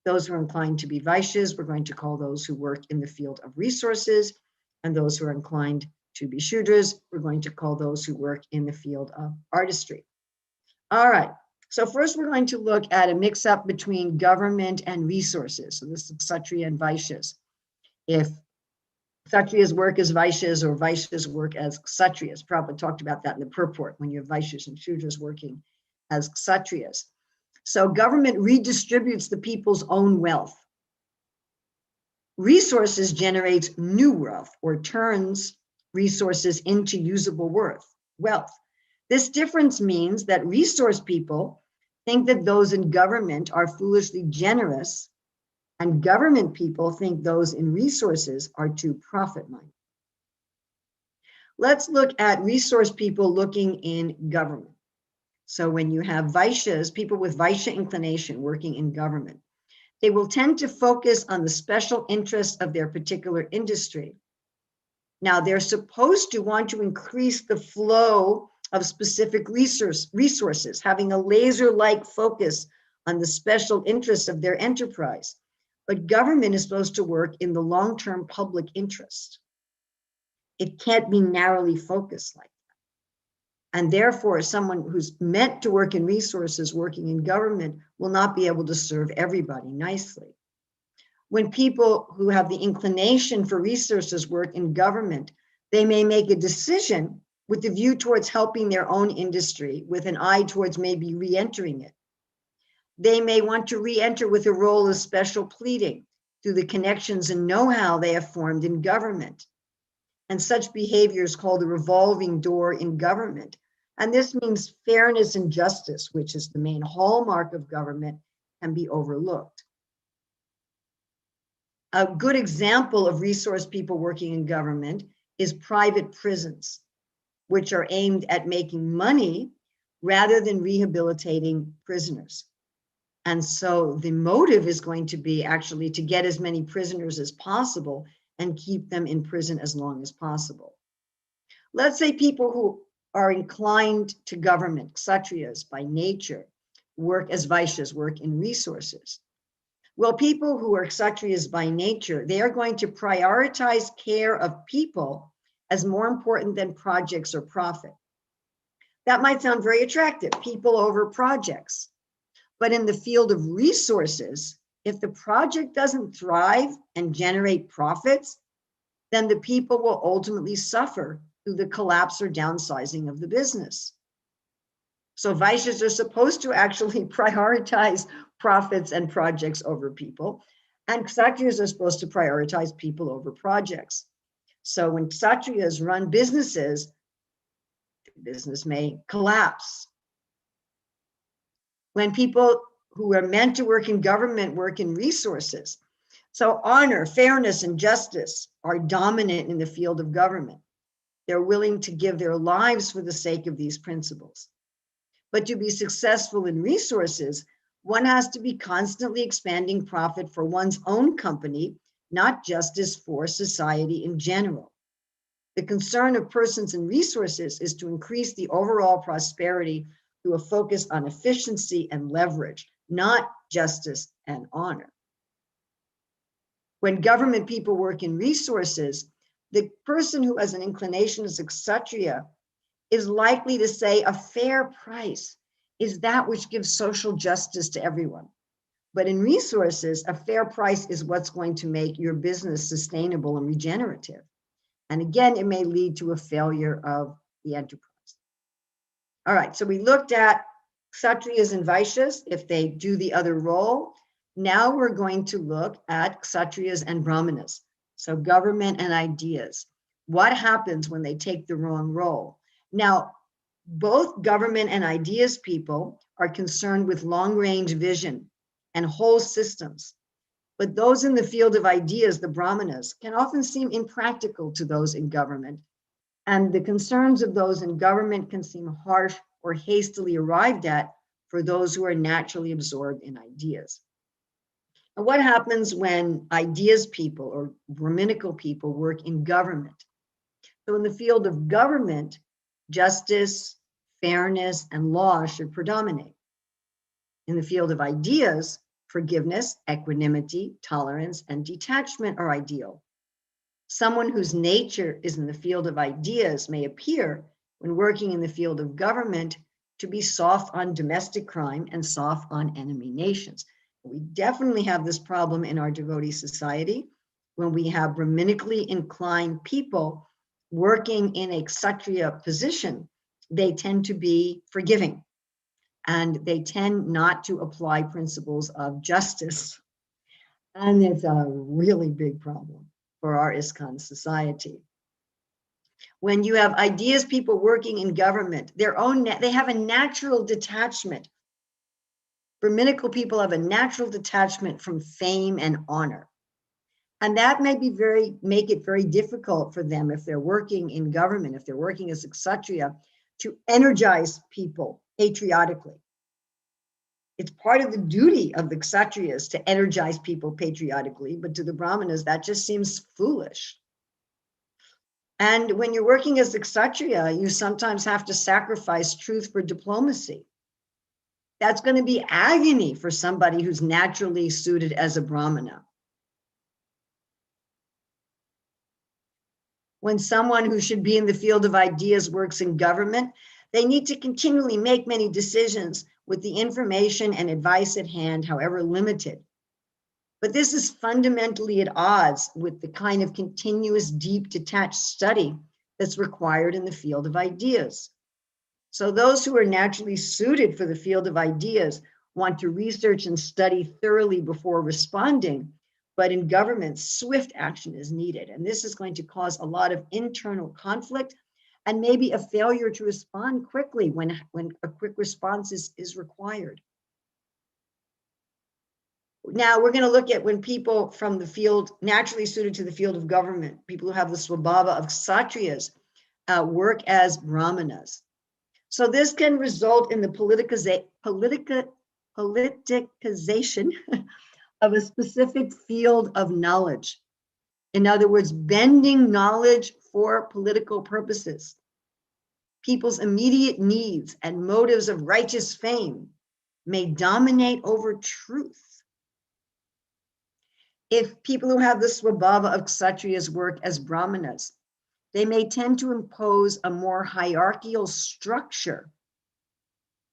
Those who are inclined to be Vaishyas, we're going to call those who work in the field of resources. And those who are inclined to be Shudras, we're going to call those who work in the field of artistry. All right. So first we're going to look at a mix-up between government and resources. So this is Kshatriya and Vaishyas. If Kshatriya's work as Vaishyas or Vaishyas work as Kshatriyas, Prabhupada talked about that in the purport when you have Vaishyas and Shudras working as Kshatriyas. So government redistributes the people's own wealth. Resources generates new wealth or turns resources into usable wealth. This difference means that resource people think that those in government are foolishly generous, and government people think those in resources are too profit-minded. Let's look at resource people looking in government. So when you have Vaishyas, people with Vaishya inclination working in government, they will tend to focus on the special interests of their particular industry. Now, they're supposed to want to increase the flow of specific resources, having a laser-like focus on the special interests of their enterprise. But government is supposed to work in the long-term public interest. It can't be narrowly focused like that. And therefore, someone who's meant to work in resources working in government will not be able to serve everybody nicely. When people who have the inclination for resources work in government, they may make a decision with the view towards helping their own industry with an eye towards maybe re-entering it. They may want to re-enter with a role of special pleading through the connections and know-how they have formed in government. And such behavior is called a revolving door in government. And this means fairness and justice, which is the main hallmark of government, can be overlooked. A good example of resource people working in government is private prisons, which are aimed at making money rather than rehabilitating prisoners. And so the motive is going to be actually to get as many prisoners as possible and keep them in prison as long as possible. Let's say people who are inclined to government, Kshatriyas by nature, work as Vaishyas, work in resources. Well, people who are Kshatriyas by nature, they are going to prioritize care of people as more important than projects or profit. That might sound very attractive, people over projects. But in the field of resources, if the project doesn't thrive and generate profits, then the people will ultimately suffer through the collapse or downsizing of the business. So Vaishyas are supposed to actually prioritize profits and projects over people, and Kshatriyas are supposed to prioritize people over projects. So when Kshatriyas run businesses, the business may collapse. When people who are meant to work in government work in resources, so honor, fairness, and justice are dominant in the field of government. They're willing to give their lives for the sake of these principles. But to be successful in resources, one has to be constantly expanding profit for one's own company, not justice for society in general. The concern of persons in resources is to increase the overall prosperity through a focus on efficiency and leverage, not justice and honor. When government people work in resources, the person who has an inclination as a kshatriya is likely to say a fair price is that which gives social justice to everyone. But in resources, a fair price is what's going to make your business sustainable and regenerative. And again, it may lead to a failure of the enterprise. All right, so we looked at Kshatriyas and Vaishyas, if they do the other role. Now we're going to look at Kshatriyas and Brahmanas. So government and ideas. What happens when they take the wrong role? Now, both government and ideas people are concerned with long-range vision and whole systems. But those in the field of ideas, the Brahmanas, can often seem impractical to those in government. And the concerns of those in government can seem harsh or hastily arrived at for those who are naturally absorbed in ideas. And what happens when ideas people or Brahminical people work in government? So in the field of government, justice, fairness, and law should predominate. In the field of ideas, forgiveness, equanimity, tolerance, and detachment are ideal. Someone whose nature is in the field of ideas may appear, when working in the field of government, to be soft on domestic crime and soft on enemy nations. We definitely have this problem in our devotee society when we have Brahminically inclined people working in a kshatriya position. They tend to be forgiving and they tend not to apply principles of justice. And it's a really big problem for our ISKCON society. When you have ideas people working in government, they have a natural detachment. Brahminical people have a natural detachment from fame and honor. And that may make it very difficult for them if they're working in government, if they're working as a kshatriya, to energize people patriotically. It's part of the duty of the kshatriyas to energize people patriotically, but to the brahmanas, that just seems foolish. And when you're working as a kshatriya, you sometimes have to sacrifice truth for diplomacy. That's going to be agony for somebody who's naturally suited as a brahmana. When someone who should be in the field of ideas works in government, they need to continually make many decisions with the information and advice at hand, however limited. But this is fundamentally at odds with the kind of continuous, deep, detached study that's required in the field of ideas. So those who are naturally suited for the field of ideas want to research and study thoroughly before responding, but in government, swift action is needed. And this is going to cause a lot of internal conflict and maybe a failure to respond quickly when a quick response is required. Now we're going to look at when people from the field, naturally suited to the field of government, people who have the swabhava of kshatriyas, work as brahmanas. So this can result in the politicization of a specific field of knowledge. In other words, bending knowledge for political purposes. People's immediate needs and motives of righteous fame may dominate over truth. If people who have the swabhava of kshatriyas work as brahmanas, they may tend to impose a more hierarchical structure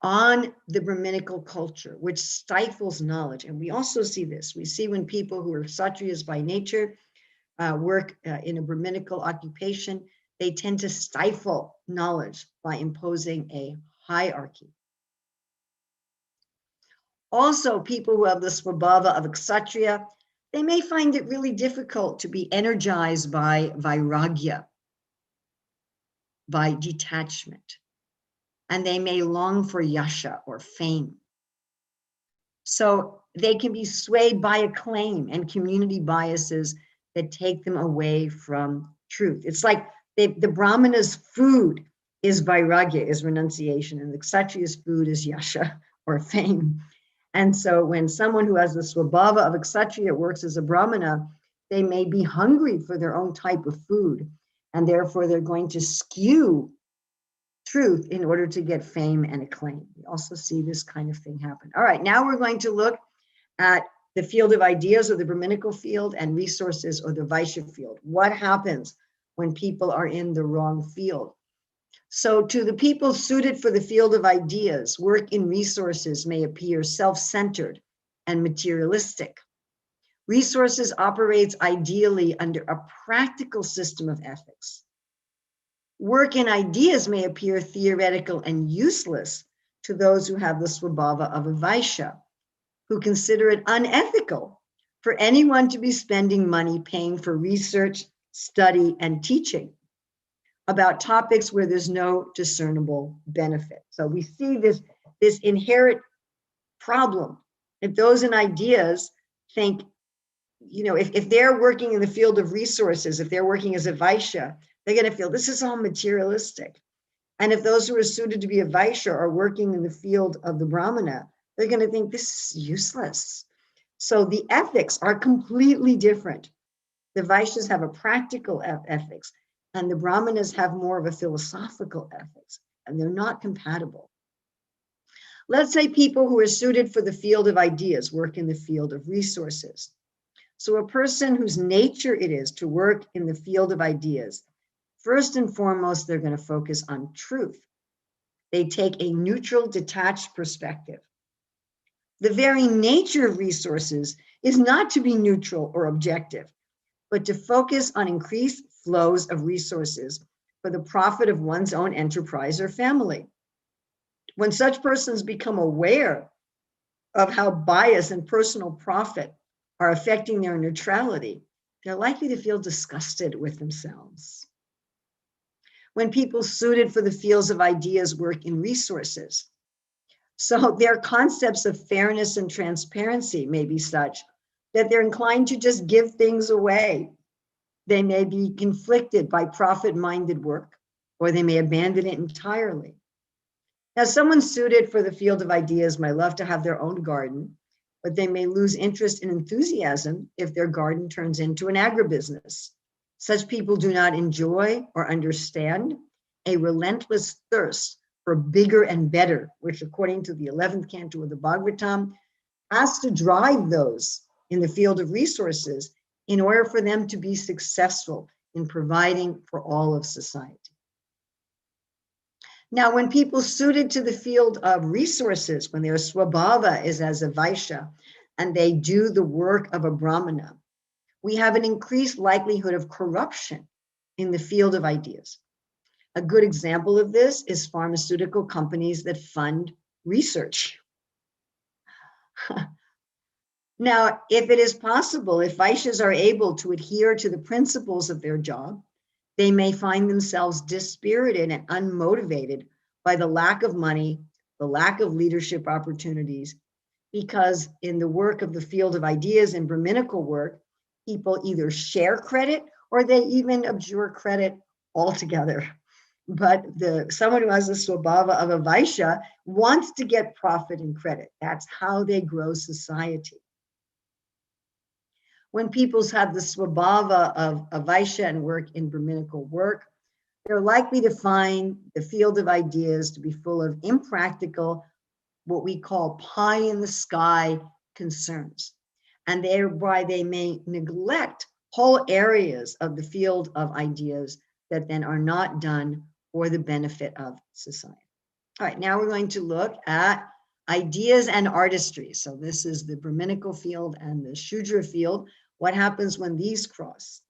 on the Brahminical culture, which stifles knowledge. And we also see this. We see when people who are Kshatriyas by nature work in a Brahminical occupation, they tend to stifle knowledge by imposing a hierarchy. Also, people who have the swabhava of a Kshatriya, they may find it really difficult to be energized by vairagya, by detachment, and they may long for yasha or fame. So they can be swayed by acclaim and community biases that take them away from truth. It's like the Brahmana's food is vairagya, is renunciation, and the Kshatriya's food is yasha or fame. And so when someone who has the swabhava of a Kshatriya works as a Brahmana, they may be hungry for their own type of food, and therefore they're going to skew truth in order to get fame and acclaim. We also see this kind of thing happen. All right, now we're going to look at the field of ideas, or the Brahminical field, and resources, or the Vaishya field. What happens when people are in the wrong field? So to the people suited for the field of ideas, work in resources may appear self-centered and materialistic. Resources operates ideally under a practical system of ethics. Work in ideas may appear theoretical and useless to those who have the swabhava of a Vaishya, who consider it unethical for anyone to be spending money paying for research, study, and teaching about topics where there's no discernible benefit. So we see this inherent problem. If those in ideas think, if they're working in the field of resources, if they're working as a Vaishya, they're going to feel this is all materialistic. And if those who are suited to be a Vaishya are working in the field of the Brahmana, they're going to think this is useless. So the ethics are completely different. The Vaishyas have a practical ethics, and the Brahmanas have more of a philosophical ethics, and they're not compatible. Let's say people who are suited for the field of ideas work in the field of resources. So a person whose nature it is to work in the field of ideas, first and foremost, they're going to focus on truth. They take a neutral, detached perspective. The very nature of resources is not to be neutral or objective, but to focus on increased flows of resources for the profit of one's own enterprise or family. When such persons become aware of how bias and personal profit are affecting their neutrality, they're likely to feel disgusted with themselves. When people suited for the fields of ideas work in resources, so their concepts of fairness and transparency may be such that they're inclined to just give things away. They may be conflicted by profit-minded work, or they may abandon it entirely. Now, someone suited for the field of ideas might love to have their own garden, but they may lose interest and enthusiasm if their garden turns into an agribusiness. Such people do not enjoy or understand a relentless thirst for bigger and better, which according to the 11th canto of the Bhagavatam, has to drive those in the field of resources in order for them to be successful in providing for all of society. Now, when people suited to the field of resources, when their swabhava is as a Vaishya, and they do the work of a Brahmana, we have an increased likelihood of corruption in the field of ideas. A good example of this is pharmaceutical companies that fund research. Now, if it is possible, if Vaishyas are able to adhere to the principles of their job, they may find themselves dispirited and unmotivated by the lack of money, the lack of leadership opportunities, because in the work of the field of ideas and Brahminical work, people either share credit or they even abjure credit altogether. But someone who has the swabhava of a Vaishya wants to get profit and credit. That's how they grow society. When people have the swabhava of a Vaishya and work in Brahminical work, they're likely to find the field of ideas to be full of impractical, what we call pie in the sky concerns. And thereby they may neglect whole areas of the field of ideas that then are not done for the benefit of society. All right, now we're going to look at ideas and artistry. So this is the Brahminical field and the Shudra field. What happens when these cross?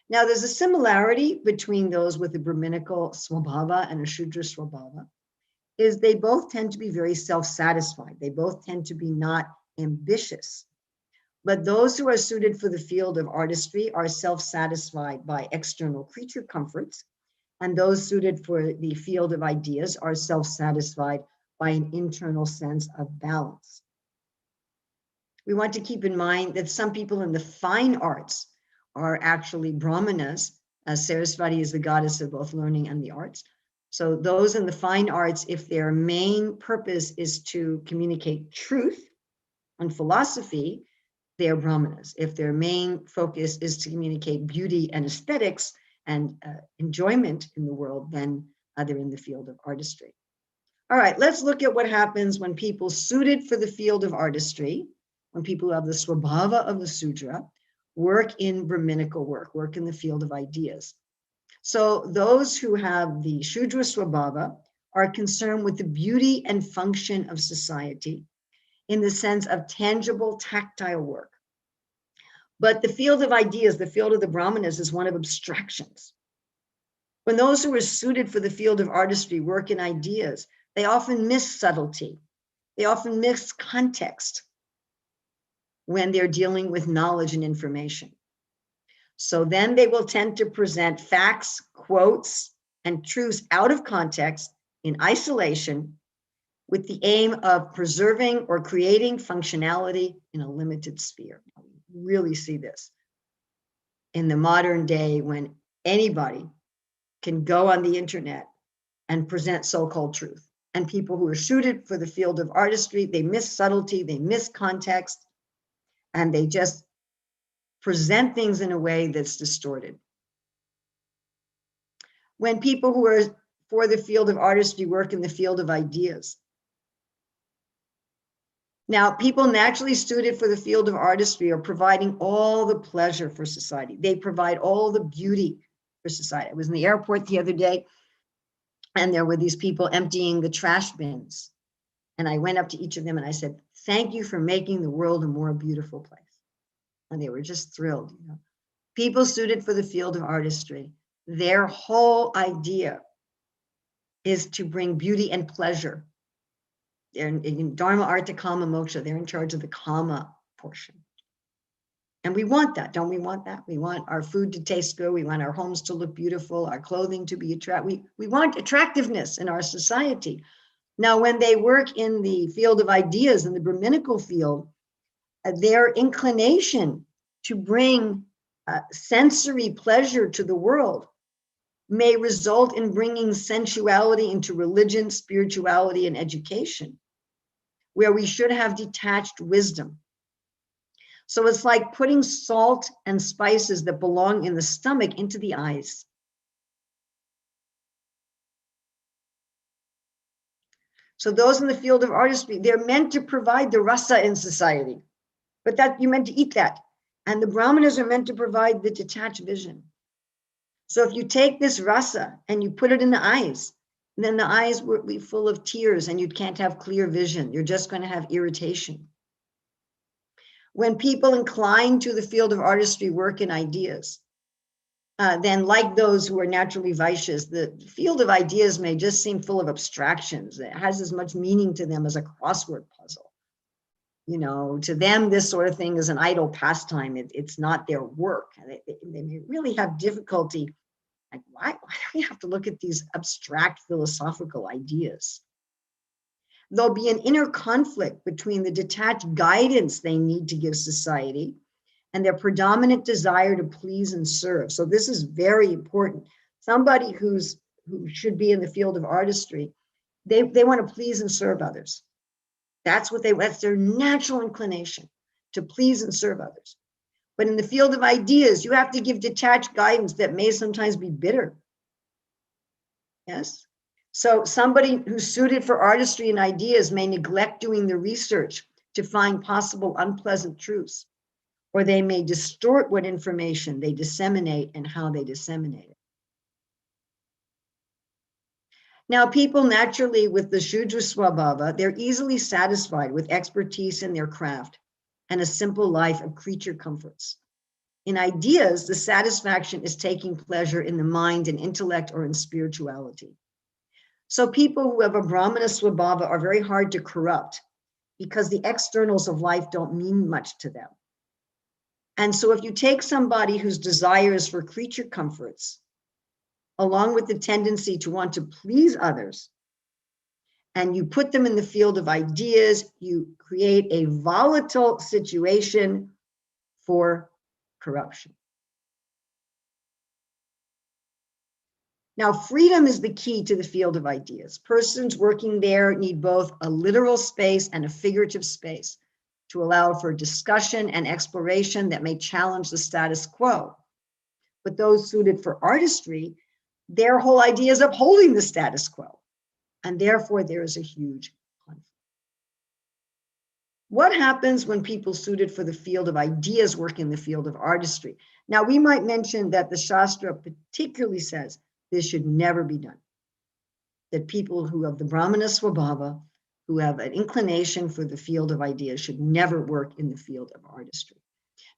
Now there's a similarity between those with the Brahminical Swabhava and a Shudra Swabhava, is they both tend to be very self-satisfied. They both tend to be not ambitious. But those who are suited for the field of artistry are self-satisfied by external creature comforts, and those suited for the field of ideas are self-satisfied by an internal sense of balance. We want to keep in mind that some people in the fine arts are actually brahmanas, as Sarasvati is the goddess of both learning and the arts. So those in the fine arts, if their main purpose is to communicate truth and philosophy, they are brahmanas. If their main focus is to communicate beauty and aesthetics and enjoyment in the world, then they're in the field of artistry. All right, let's look at what happens when people suited for the field of artistry, when people who have the swabhava of the Sudra, work in Brahminical work in the field of ideas. So those who have the Shudra swabhava are concerned with the beauty and function of society in the sense of tangible, tactile work. But the field of ideas, the field of the Brahmanas, is one of abstractions. When those who are suited for the field of artistry work in ideas, they often miss subtlety. They often miss context when they're dealing with knowledge and information. So then they will tend to present facts, quotes, and truths out of context in isolation with the aim of preserving or creating functionality in a limited sphere. We really see this in the modern day when anybody can go on the internet and present so-called truth. And people who are suited for the field of artistry, they miss subtlety, they miss context, and they just present things in a way that's distorted. When people who are for the field of artistry work in the field of ideas. Now, people naturally suited for the field of artistry are providing all the pleasure for society. They provide all the beauty for society. I was in the airport the other day, and there were these people emptying the trash bins. And I went up to each of them and I said, "Thank you for making the world a more beautiful place." And they were just thrilled. You know, people suited for the field of artistry, their whole idea is to bring beauty and pleasure. They're in Dharma, Artha, Kama, Moksha. They're in charge of the Kama portion. And we want that, don't we want that? We want our food to taste good. We want our homes to look beautiful, our clothing to be attractive. We want attractiveness in our society. Now, when they work in the field of ideas, in the Brahminical field, their inclination to bring sensory pleasure to the world may result in bringing sensuality into religion, spirituality, and education, where we should have detached wisdom. So it's like putting salt and spices that belong in the stomach into the eyes. So those in the field of artistry, they're meant to provide the rasa in society, but that you're meant to eat that. And the brahmanas are meant to provide the detached vision. So if you take this rasa and you put it in the eyes, then the eyes will be full of tears and you can't have clear vision. You're just going to have irritation. When people inclined to the field of artistry work in ideas, then like those who are naturally vaishyas, the field of ideas may just seem full of abstractions. It has as much meaning to them as a crossword puzzle. You know, to them, this sort of thing is an idle pastime. It's not their work. They may really have difficulty. Like, why do we have to look at these abstract philosophical ideas? There'll be an inner conflict between the detached guidance they need to give society and their predominant desire to please and serve. So this is very important. Somebody who should be in the field of artistry, they want to please and serve others. That's their natural inclination, to please and serve others. But in the field of ideas, you have to give detached guidance that may sometimes be bitter. Yes? So somebody who's suited for artistry and ideas may neglect doing the research to find possible unpleasant truths, or they may distort what information they disseminate and how they disseminate it. Now, people naturally with the Shudra Swabhava, they're easily satisfied with expertise in their craft and a simple life of creature comforts. In ideas, the satisfaction is taking pleasure in the mind and intellect or in spirituality. So people who have a Brahmana Swabhava are very hard to corrupt because the externals of life don't mean much to them. And so if you take somebody whose desire is for creature comforts, along with the tendency to want to please others, and you put them in the field of ideas, you create a volatile situation for corruption. Now, freedom is the key to the field of ideas. Persons working there need both a literal space and a figurative space to allow for discussion and exploration that may challenge the status quo. But those suited for artistry, their whole idea is upholding the status quo. And therefore, there is a huge conflict. What happens when people suited for the field of ideas work in the field of artistry? Now, we might mention that the Shastra particularly says this should never be done. That people who have the Brahmana Swabhava, who have an inclination for the field of ideas, should never work in the field of artistry.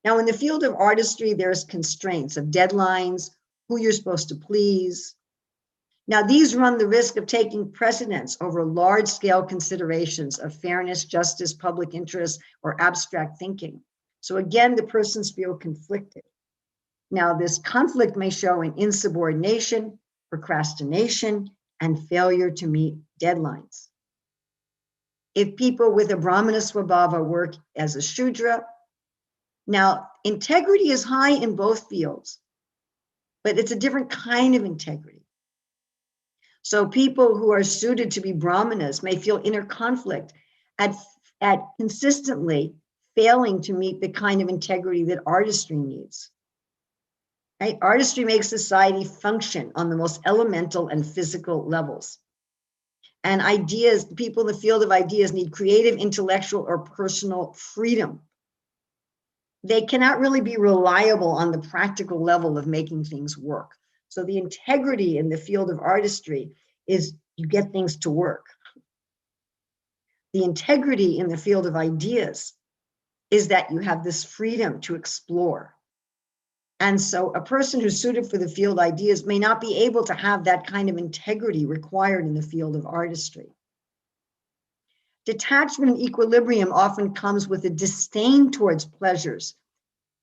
Now, in the field of artistry, there's constraints of deadlines, who you're supposed to please. Now, these run the risk of taking precedence over large-scale considerations of fairness, justice, public interest, or abstract thinking. So again, the persons feel conflicted. Now, this conflict may show in insubordination, procrastination, and failure to meet deadlines. If people with a Brahmana Swabhava work as a Shudra, now integrity is high in both fields, but it's a different kind of integrity. So people who are suited to be Brahmanas may feel inner conflict at consistently failing to meet the kind of integrity that artistry needs. Right? Artistry makes society function on the most elemental and physical levels. And ideas, people in the field of ideas need creative, intellectual, or personal freedom. They cannot really be reliable on the practical level of making things work. So the integrity in the field of artistry is you get things to work. The integrity in the field of ideas is that you have this freedom to explore. And so a person who's suited for the field of ideas may not be able to have that kind of integrity required in the field of artistry. Detachment and equilibrium often comes with a disdain towards pleasures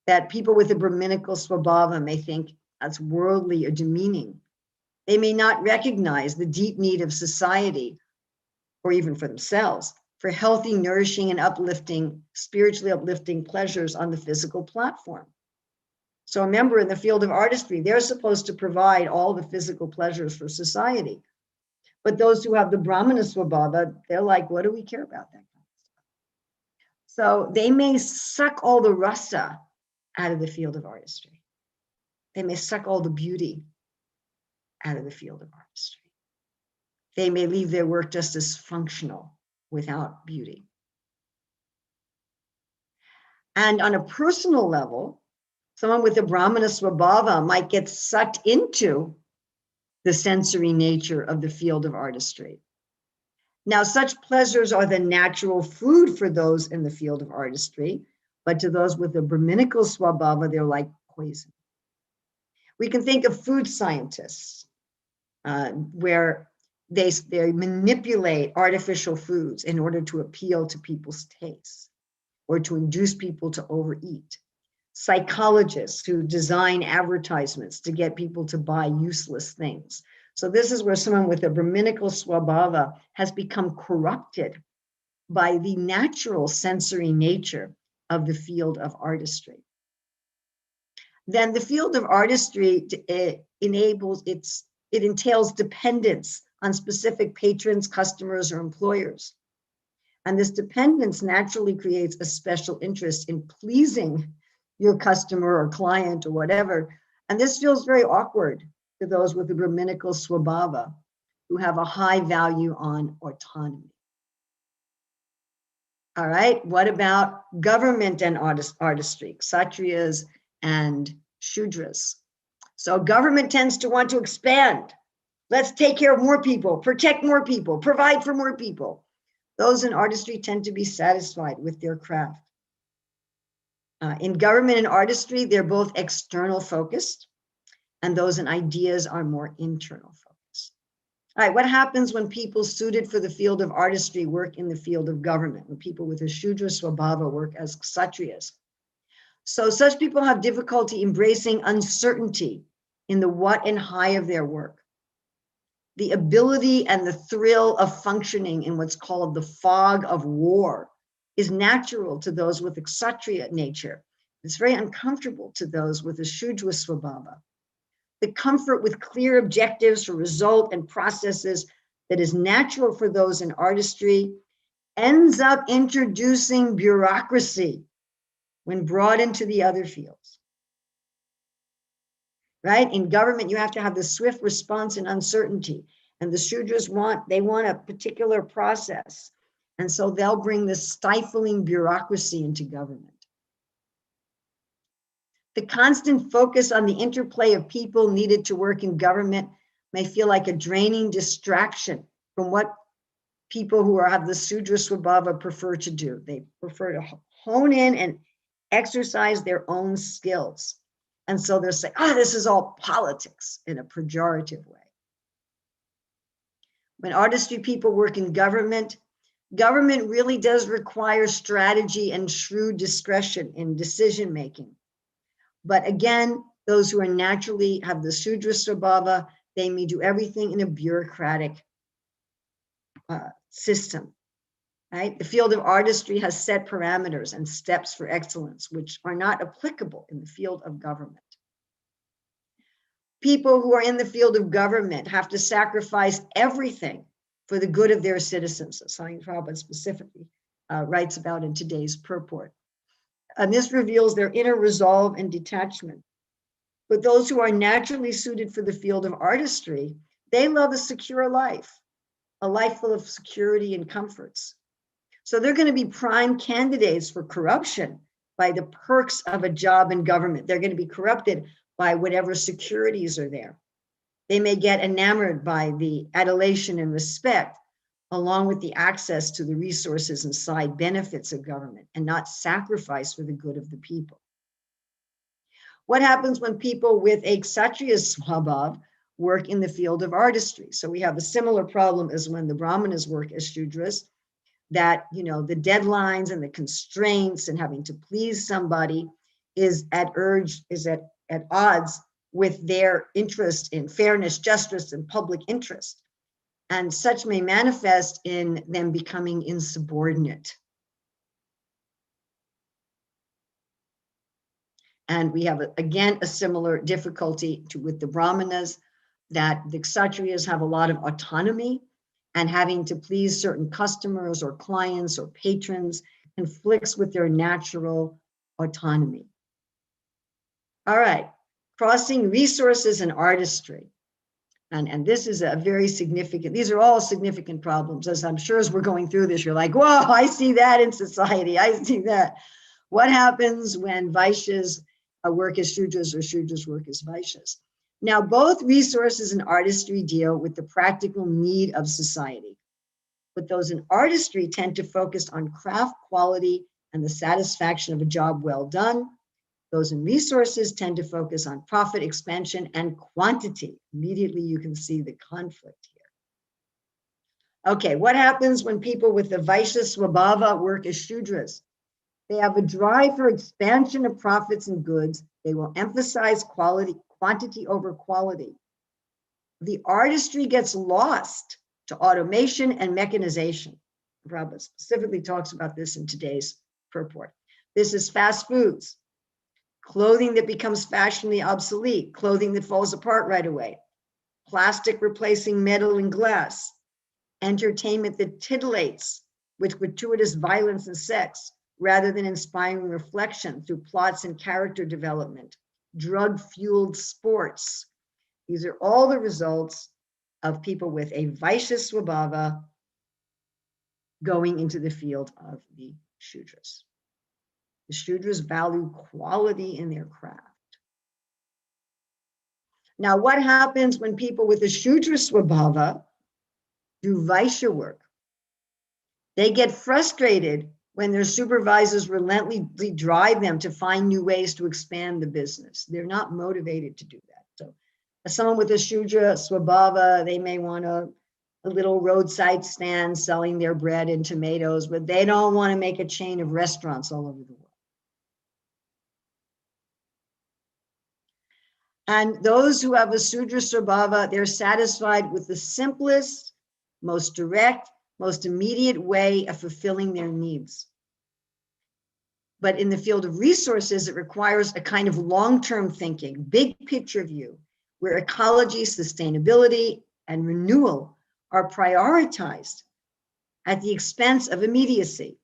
that people with a Brahminical Swabhava may think that's worldly or demeaning. They may not recognize the deep need of society, or even for themselves, for healthy, nourishing, and uplifting, spiritually uplifting pleasures on the physical platform. So remember, in the field of artistry, they're supposed to provide all the physical pleasures for society. But those who have the Brahmana Swabhava, they're like, what do we care about that kind of stuff? So they may suck all the rasa out of the field of artistry. They may suck all the beauty out of the field of artistry. They may leave their work just as functional without beauty. And on a personal level, someone with a Brahmana Swabhava might get sucked into the sensory nature of the field of artistry. Now, such pleasures are the natural food for those in the field of artistry, but to those with a Brahminical Swabhava, they're like poison. We can think of food scientists, where they manipulate artificial foods in order to appeal to people's tastes or to induce people to overeat. Psychologists who design advertisements to get people to buy useless things. So this is where someone with a Brahminical Swabhava has become corrupted by the natural sensory nature of the field of artistry. Then the field of artistry entails dependence on specific patrons, customers, or employers. And this dependence naturally creates a special interest in pleasing your customer or client or whatever. And this feels very awkward to those with the Brahminical Swabhava who have a high value on autonomy. All right, what about government and artistry, Kshatriyas and Shudras? So government tends to want to expand Let's take care of more people, protect more people, provide for more people. Those in artistry tend to be satisfied with their craft. In government and artistry, they're both external focused, and those in ideas are more internal focused. All right, what happens when people suited for the field of artistry work in the field of government, when people with a Shudra Swabhava work as Kshatriyas? So such people have difficulty embracing uncertainty in the what and high of their work. The ability and the thrill of functioning in what's called the fog of war is natural to those with a Kshatriya nature. It's very uncomfortable to those with a Shudra Swabhava. The comfort with clear objectives for result and processes that is natural for those in artistry ends up introducing bureaucracy when brought into the other fields. Right? In government, you have to have the swift response and uncertainty. And the Shudras want a particular process. And so they'll bring this stifling bureaucracy into government. The constant focus on the interplay of people needed to work in government may feel like a draining distraction from what people who have the Sudra Swabhava prefer to do. They prefer to hone in and exercise their own skills. And so they're saying, this is all politics in a pejorative way. When artistry people work in government, government really does require strategy and shrewd discretion in decision making. But again, those who are naturally have the Sudra Swabhava, they may do everything in a bureaucratic system, right? The field of artistry has set parameters and steps for excellence, which are not applicable in the field of government. People who are in the field of government have to sacrifice everything for the good of their citizens. Swami Prabhupada specifically writes about in today's purport. And this reveals their inner resolve and detachment. But those who are naturally suited for the field of artistry, they love a secure life, a life full of security and comforts. So they're going to be prime candidates for corruption by the perks of a job in government. They're going to be corrupted by whatever securities are there. They may get enamored by the adulation and respect, along with the access to the resources and side benefits of government, and not sacrifice for the good of the people. What happens when people with a Kshatriya Swabhava work in the field of artistry? So we have a similar problem as when the Brahmanas work as Shudras, that, the deadlines and the constraints and having to please somebody is at odds with their interest in fairness, justice, and public interest. And such may manifest in them becoming insubordinate. And we have, again, a similar difficulty with the Brahmanas, that the Kshatriyas have a lot of autonomy, and having to please certain customers or clients or patrons conflicts with their natural autonomy. All right, crossing resources and artistry. And this is a very significant, these are all significant problems. As I'm sure as we're going through this, you're like, whoa, I see that in society, I see that. What happens when Vaishyas work as Shudras or Shudras work as Vaishyas? Now, both resources and artistry deal with the practical need of society. But those in artistry tend to focus on craft quality and the satisfaction of a job well done. Those in resources tend to focus on profit expansion and quantity. Immediately you can see the conflict here. Okay, what happens when people with the Vaishya Swabhava work as Shudras? They have a drive for expansion of profits and goods. They will emphasize quantity over quality. The artistry gets lost to automation and mechanization. Prabhupada specifically talks about this in today's purport. This is fast foods, clothing that becomes fashionably obsolete, clothing that falls apart right away, plastic replacing metal and glass, entertainment that titillates with gratuitous violence and sex, rather than inspiring reflection through plots and character development, drug-fueled sports. These are all the results of people with a Vaishya Swabhava going into the field of the Shudras. The Shudras value quality in their craft. Now, what happens when people with a Shudra Swabhava do Vaishya work? They get frustrated when their supervisors relentlessly drive them to find new ways to expand the business. They're not motivated to do that. So as someone with a Shudra Swabhava, they may want a little roadside stand selling their bread and tomatoes, but they don't want to make a chain of restaurants all over the world. And those who have a Sudra Swabhava, they're satisfied with the simplest, most direct, most immediate way of fulfilling their needs. But in the field of resources, it requires a kind of long-term thinking, big picture view, where ecology, sustainability, and renewal are prioritized at the expense of immediacy.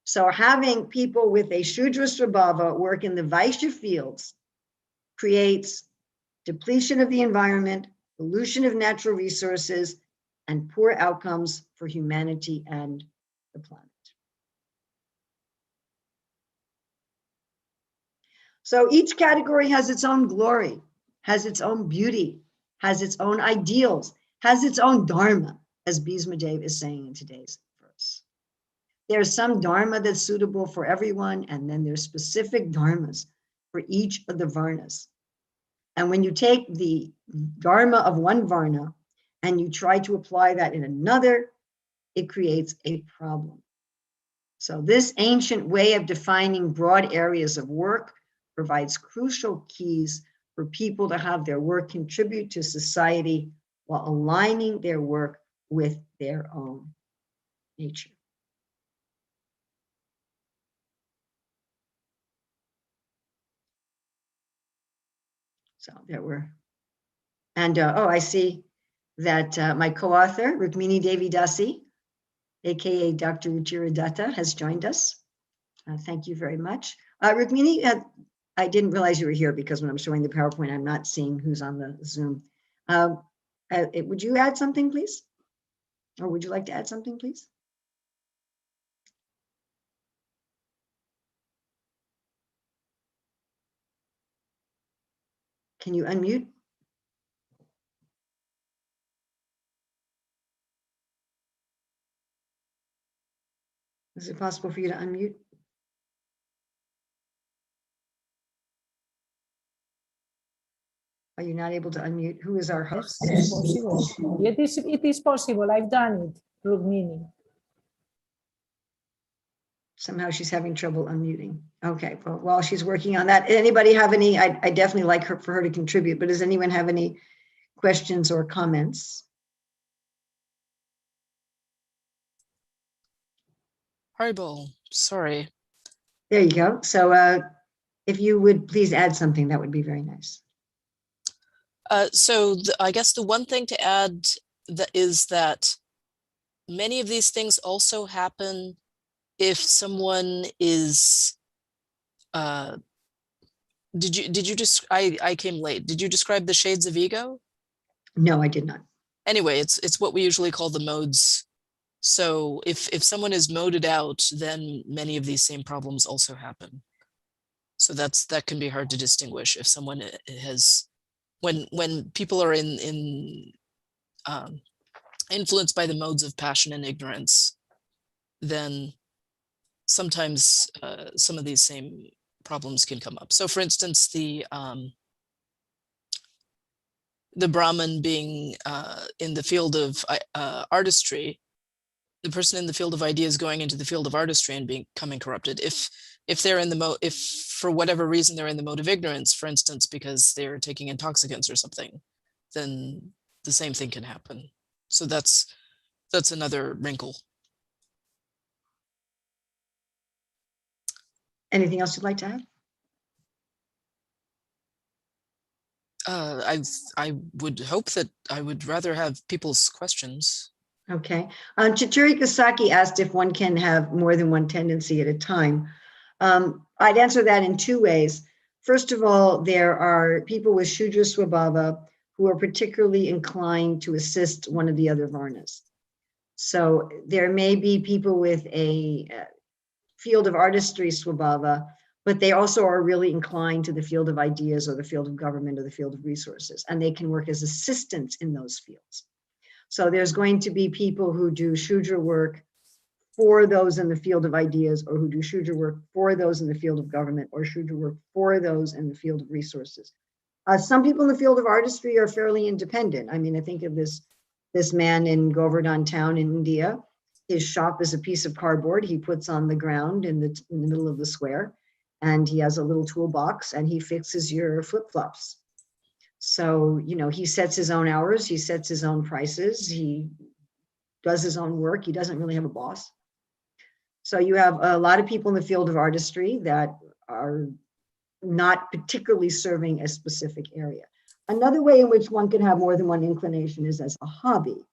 So having people with a Shudra Swabhava work in the Vaishya fields creates depletion of the environment, pollution of natural resources, and poor outcomes for humanity and the planet. So each category has its own glory, has its own beauty, has its own ideals, has its own dharma, as Bhismadev is saying in today's verse. There's some dharma that's suitable for everyone, and then there's specific dharmas for each of the varnas. And when you take the dharma of one varna and you try to apply that in another, it creates a problem. So this ancient way of defining broad areas of work provides crucial keys for people to have their work contribute to society while aligning their work with their own nature. So there were, and I see that my co-author, Urmila Devi Dasi, aka Dr. Ruchira Datta, has joined us. Thank you very much. Rukmini, I didn't realize you were here because when I'm showing the PowerPoint, I'm not seeing who's on the Zoom. Would you add something, please? Or would you like to add something, please? Can you unmute? Is it possible for you to unmute? Are you not able to unmute? Who is our host? Yes, possible. It is possible. I've done it, Rukmini. Somehow she's having trouble unmuting. Okay, well, while she's working on that, anybody have any, I definitely like for her to contribute, but does anyone have any questions or comments? Haribol, sorry. There you go. So if you would please add something, that would be very nice. I guess the one thing to add is that many of these things also happen if someone is, did you just, I came late. Did you describe the shades of ego? No, I did not. Anyway, it's what we usually call the modes. So if someone is moded out, then many of these same problems also happen. So that can be hard to distinguish if someone has, when people are influenced by the modes of passion and ignorance, then sometimes some of these same problems can come up. So for instance, the Brahmin being in the field of artistry, the person in the field of ideas going into the field of artistry and becoming corrupted. If they're in the if for whatever reason they're in the mode of ignorance, for instance, because they're taking intoxicants or something, then the same thing can happen. So that's another wrinkle. Anything else you'd like to add? I would hope that I would rather have people's questions. Okay. Chituri Kasaki asked if one can have more than one tendency at a time. I'd answer that in two ways. First of all, there are people with Shudra Swabhava who are particularly inclined to assist one of the other Varnas. So there may be people with a field of artistry Swabhava but they also are really inclined to the field of ideas or the field of government or the field of resources, and they can work as assistants in those fields. So there's going to be people who do Shudra work for those in the field of ideas, or who do Shudra work for those in the field of government, or Shudra work for those in the field of resources. Some people in the field of artistry are fairly independent. I mean, I think of this man in Govardhan town in India. His shop is a piece of cardboard he puts on the ground in the middle of the square, and he has a little toolbox and he fixes your flip-flops. So, you know, he sets his own hours, he sets his own prices, he does his own work. He doesn't really have a boss. So you have a lot of people in the field of artistry that are not particularly serving a specific area. Another way in which one can have more than one inclination is as a hobby.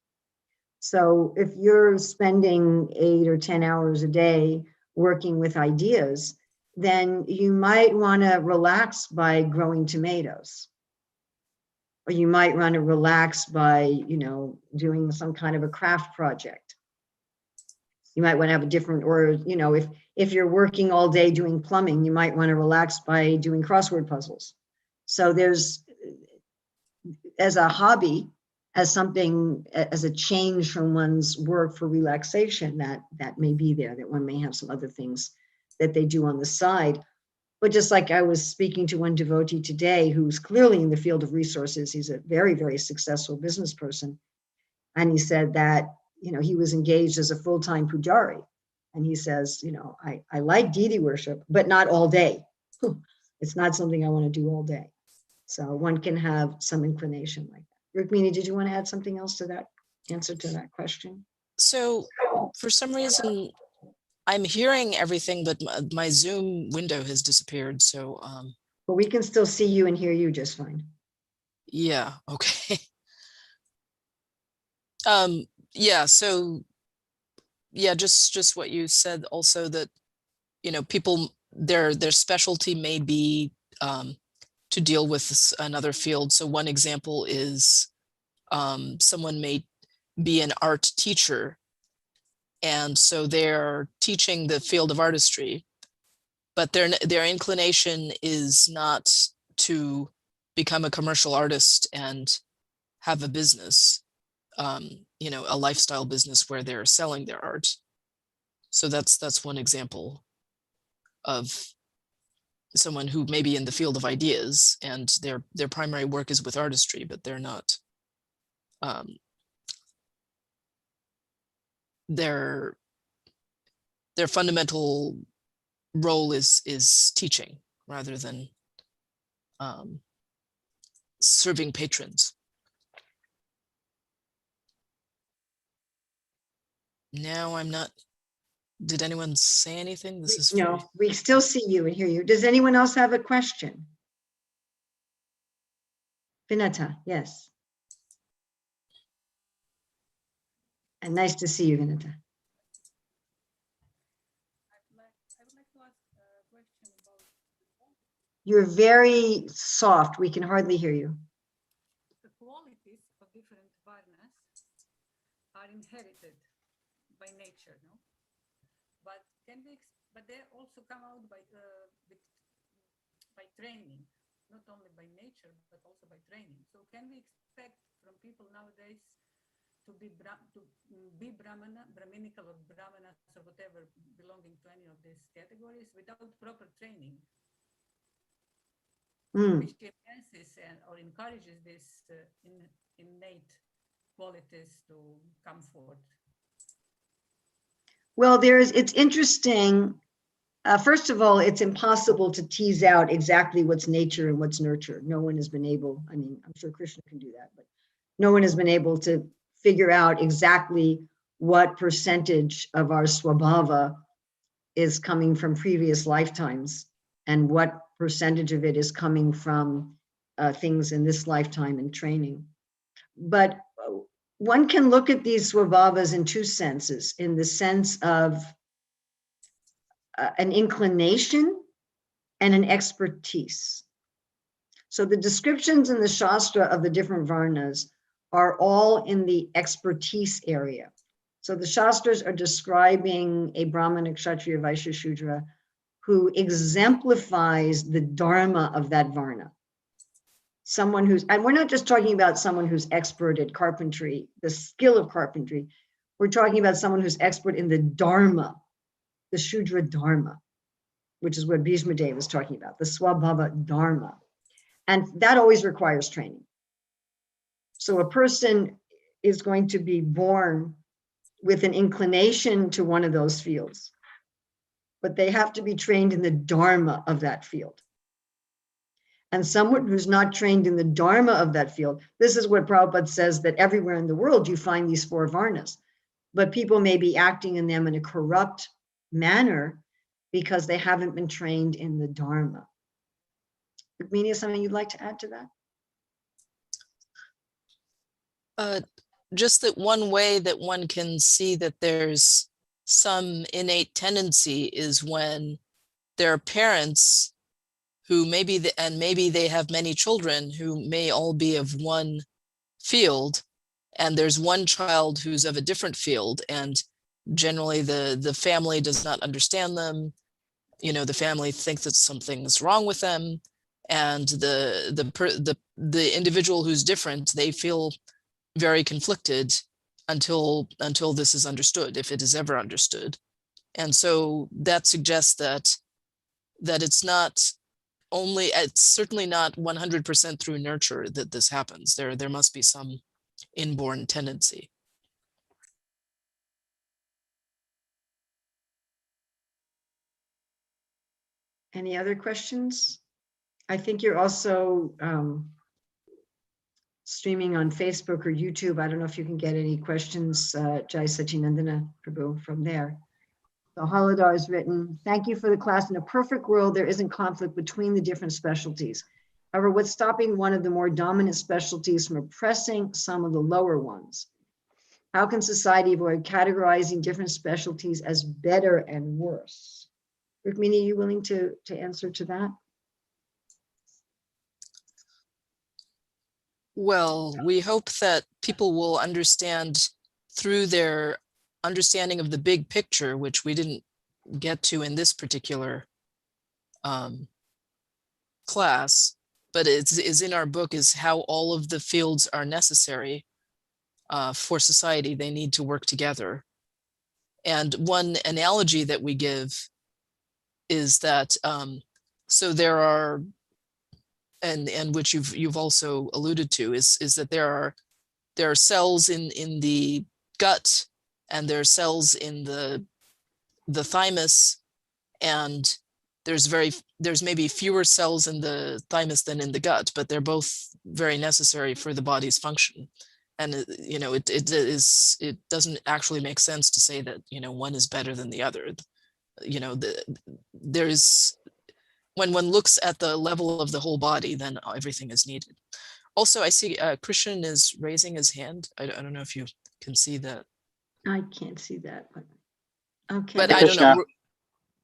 So if you're spending 8 or 10 hours a day working with ideas, then you might want to relax by growing tomatoes. Or you might want to relax by, you know, doing some kind of a craft project. You might want to have a different, or, you know, if you're working all day doing plumbing, you might want to relax by doing crossword puzzles. So there's, as a hobby, as something, as a change from one's work for relaxation, that may be there, that one may have some other things that they do on the side. But just like I was speaking to one devotee today, who's clearly in the field of resources, he's a very, very successful business person. And he said that, you know, he was engaged as a full-time pujari. And he says, you know, I like deity worship, but not all day. It's not something I want to do all day. So one can have some inclination like that. Rukmini, did you want to add something else to that answer to that question? So for some reason, I'm hearing everything, but my Zoom window has disappeared. So, But we can still see you and hear you just fine. yeah, okay. Yeah, so yeah, just what you said also, that, you know, people, their specialty may be to deal with another field. So one example is someone may be an art teacher, and so they're teaching the field of artistry, but their inclination is not to become a commercial artist and have a business, you know, a lifestyle business where they're selling their art. So that's one example of someone who may be in the field of ideas and their primary work is with artistry, but they're not, their fundamental role is teaching rather than serving patrons. Now I'm not, did anyone say anything? This is No, we still see you and hear you. Does anyone else have a question? Vinata, yes. And nice to see you, Vinata. You're very soft. We can hardly hear you. The qualities of different varnas are inherited by nature, no? But they also come out by training, not only by nature but also by training. So can we expect from people nowadays to be Brahminical or Brahmanas or whatever belonging to any of these categories without proper training? Which enhances or encourages these innate qualities to come forth? Well, it's interesting. First of all, it's impossible to tease out exactly what's nature and what's nurture. No one has been able, I mean, I'm sure Krishna can do that, but no one has been able to figure out exactly what percentage of our swabhava is coming from previous lifetimes and what percentage of it is coming from things in this lifetime and training. But one can look at these swabhavas in two senses, in the sense of an inclination and an expertise. So the descriptions in the Shastra of the different varnas are all in the expertise area. So the Shastras are describing a Brahmana, Kshatriya, Vaishya, Shudra who exemplifies the dharma of that varna. Someone who's, and we're not just talking about someone who's expert at carpentry, the skill of carpentry. We're talking about someone who's expert in the dharma, the Shudra dharma, which is what Bhishma Dev was talking about, the Swabhava dharma. And that always requires training. So a person is going to be born with an inclination to one of those fields, but they have to be trained in the dharma of that field. And someone who's not trained in the dharma of that field, this is what Prabhupada says, that everywhere in the world you find these 4 varnas, but people may be acting in them in a corrupt manner because they haven't been trained in the dharma. Rukmini, is something you'd like to add to that? Just that one way that one can see that there's some innate tendency is when there are parents who maybe they have many children who may all be of one field, and there's one child who's of a different field, and generally the family does not understand them. You know, the family thinks that something's wrong with them, and the individual who's different, they feel very conflicted until this is understood, if it is ever understood. And so that suggests that it's not only, it's certainly not 100% through nurture that this happens. There must be some inborn tendency. Any other questions? I think you're also streaming on Facebook or YouTube. I don't know if you can get any questions, Jai Sachinandana Prabhu, from there. So Haladar has written, thank you for the class. In a perfect world, there isn't conflict between the different specialties. However, what's stopping one of the more dominant specialties from oppressing some of the lower ones? How can society avoid categorizing different specialties as better and worse? Rukmini, are you willing to answer to that? Well, we hope that people will understand through their understanding of the big picture, which we didn't get to in this particular class, but is in our book, is how all of the fields are necessary for society. They need to work together. And one analogy that we give is that so there are, and which you've also alluded to, is that there are cells in the gut, and there are cells in the thymus, and there's maybe fewer cells in the thymus than in the gut, but they're both very necessary for the body's function. And you know, it doesn't actually make sense to say that, you know, one is better than the other. You know, there's, when one looks at the level of the whole body, then everything is needed. Also, I see Christian is raising his hand. I don't know if you can see that. I can't see that, but okay. But I don't know.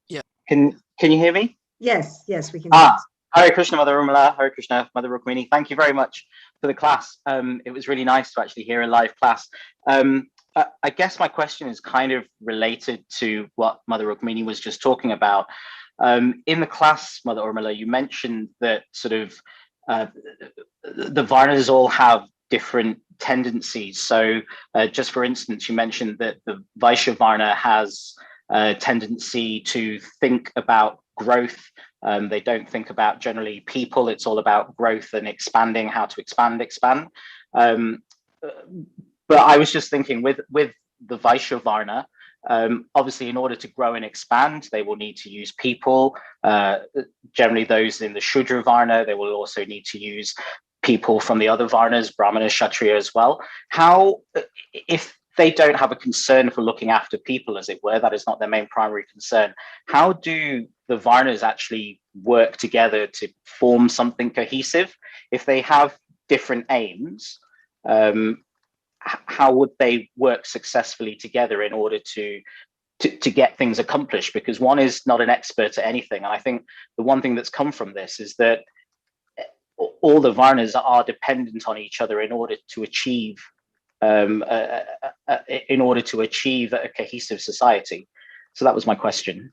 Yeah. Can you hear me? Yes, we can. Hare Krishna, Mother Urmila, Hare Krishna, Mother Rukmini. Thank you very much for the class. It was really nice to actually hear a live class. I guess my question is kind of related to what Mother Rukmini was just talking about. In the class, Mother Urmila, you mentioned that sort of the Varnas all have different tendencies. So just for instance, you mentioned that the Vaishya Varna has a tendency to think about growth. They don't think about generally people. It's all about growth and expanding, how to expand. But I was just thinking with the Vaishya Varna, obviously in order to grow and expand, they will need to use people. Generally those in the Shudra Varna, they will also need to use people from the other Varnas, Brahmana, Kshatriya as well. How, if they don't have a concern for looking after people, as it were, that is not their main primary concern, how do the Varnas actually work together to form something cohesive? If they have different aims, how would they work successfully together in order to get things accomplished? Because one is not an expert at anything. And I think the one thing that's come from this is that all the Varnas are dependent on each other in order to achieve a cohesive society. So that was my question.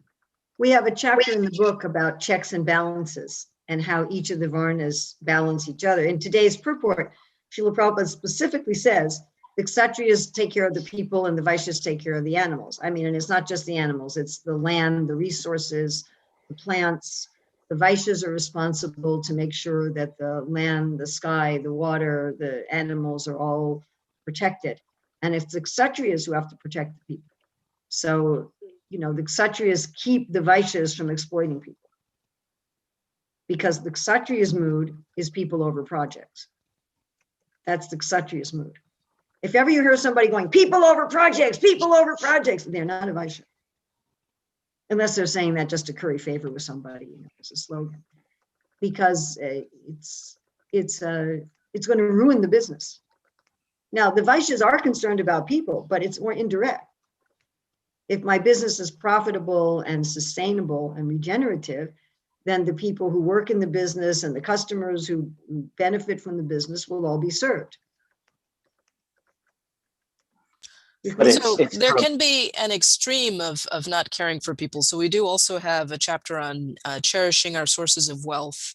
We have a chapter in the book about checks and balances and how each of the varnas balance each other. In today's purport, Srila Prabhupada specifically says the Kshatriyas take care of the people and the Vaishyas take care of the animals. I mean, and it's not just the animals, it's the land, the resources, the plants. The Vaishyas are responsible to make sure that the land, the sky, the water, the animals are all protected. And it's the Kshatriyas who have to protect the people. So, the Kshatriyas keep the Vaishyas from exploiting people. Because the Kshatriya's mood is people over projects. That's the Kshatriya's mood. If ever you hear somebody going, people over projects, they're not a Vaishya. Unless they're saying that just to curry favor with somebody, it's a slogan. Because it's going to ruin the business. Now, the Vaishyas are concerned about people, but it's more indirect. If my business is profitable and sustainable and regenerative, then the people who work in the business and the customers who benefit from the business will all be served. But So there can be an extreme of not caring for people. So we do also have a chapter on cherishing our sources of wealth.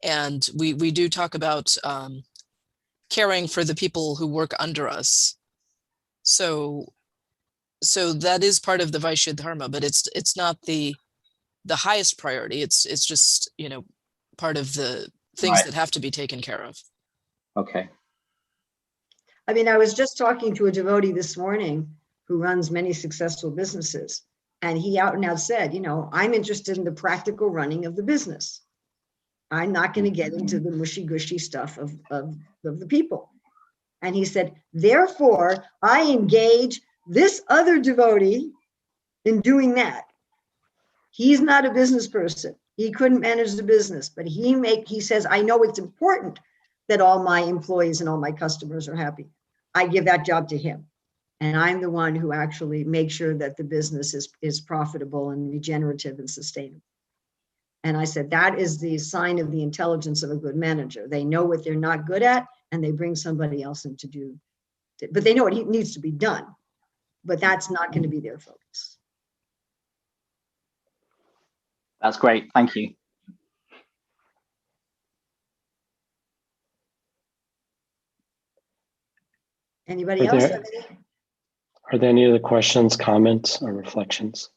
And we do talk about caring for the people who work under us. So that is part of the Vaishya Dharma, but it's not the highest priority. It's just, part of the things that have to be taken care of. Okay. I mean, I was just talking to a devotee this morning who runs many successful businesses. And he out and out said, I'm interested in the practical running of the business. I'm not going to get into the mushy-gushy stuff of the people. And he said, therefore, I engage this other devotee in doing that. He's not a business person. He couldn't manage the business, but he says, I know it's important that all my employees and all my customers are happy. I give that job to him. And I'm the one who actually makes sure that the business is profitable and regenerative and sustainable. And I said, that is the sign of the intelligence of a good manager. They know what they're not good at, and they bring somebody else in to do it. But they know what needs to be done. But that's not going to be their focus. That's great. Thank you. Anybody else? Are there any other questions, comments, or reflections?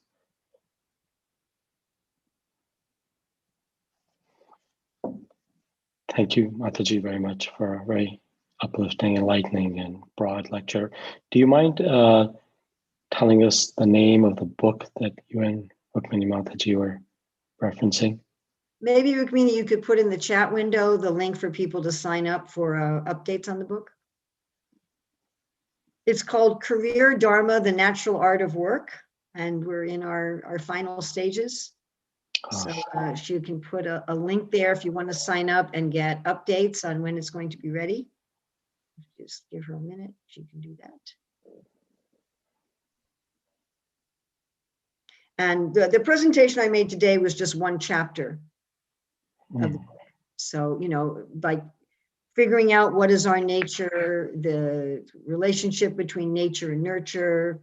Thank you, Mataji, very much for a very uplifting, enlightening, and broad lecture. Do you mind telling us the name of the book that you and Rukmini Mataji were referencing? Maybe, Rukmini, you could put in the chat window the link for people to sign up for updates on the book. It's called Career Dharma, the Natural Art of Work, and we're in our final stages. So you can put a link there if you want to sign up and get updates on when it's going to be ready. Just give her a minute, she can do that. And the presentation I made today was just one chapter of the book. So, like figuring out what is our nature, the relationship between nature and nurture,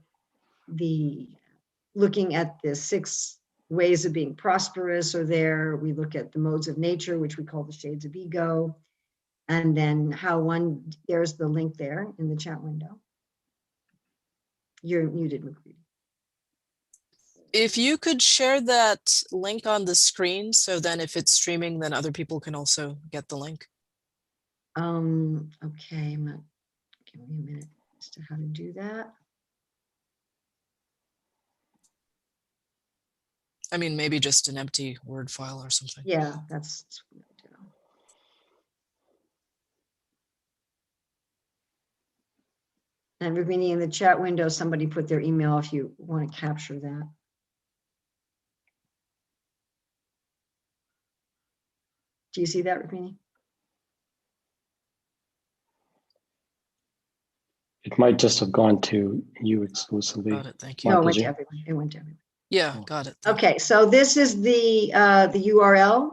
looking at the 6 ways of being prosperous are there. We look at the modes of nature, which we call the shades of ego. And then there's the link there in the chat window. You're muted, McCready. If you could share that link on the screen, so then if it's streaming, then other people can also get the link. Okay, give me a minute as to how to do that. I mean, maybe just an empty Word file or something. Yeah, that's what I do. And Rukmini, in the chat window, somebody put their email if you want to capture that. Do you see that, Rukmini? It might just have gone to you exclusively. Got it. Thank you. No, it went to everyone. It went to everyone. Yeah, got it. Okay, so this is the URL.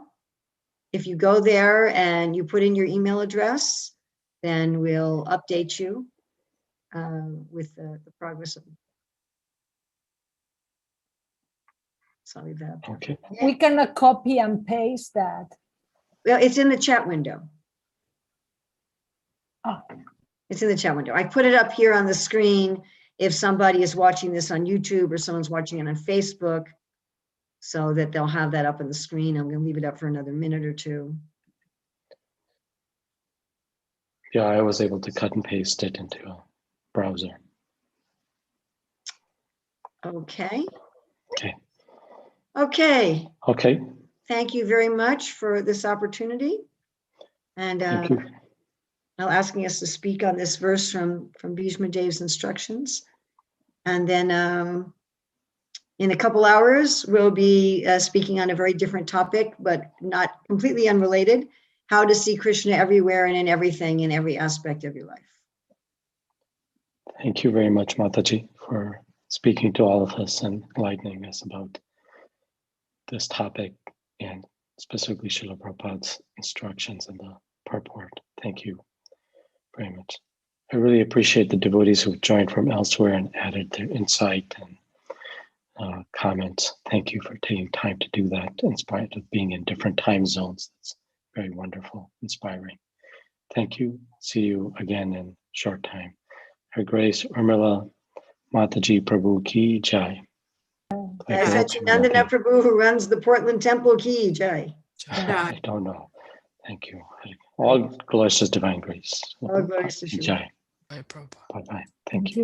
If you go there and you put in your email address, then we'll update you with the progress of it. So I'll leave that up there. Okay. We cannot copy and paste that. Well, it's in the chat window. Oh. It's in the chat window. I put it up here on the screen if somebody is watching this on YouTube or someone's watching it on Facebook, so that they'll have that up on the screen. I'm going to leave it up for another minute or two. Yeah, I was able to cut and paste it into a browser. Okay. Okay. Okay. Okay. Thank you very much for this opportunity. And Thank you. now asking us to speak on this verse from Bhishma Dev's instructions. And then in a couple hours, we'll be speaking on a very different topic, but not completely unrelated: how to see Krishna everywhere and in everything, in every aspect of your life. Thank you very much, Mataji, for speaking to all of us and enlightening us about this topic, and specifically Srila Prabhupada's instructions and the purport. Thank you very much. I really appreciate the devotees who've joined from elsewhere and added their insight and comments. Thank you for taking time to do that, in spite of being in different time zones. That's very wonderful, inspiring. Thank you. See you again in a short time. Her Grace Urmila Mataji Prabhu Ki Jai. Jai Satchidananda Prabhu, who runs the Portland Temple, Ki Jai. I don't know. Thank you. All glories to Divine Grace. All glories to Shiva. Jai. Bye, Prabhupada. Bye-bye. Thank you.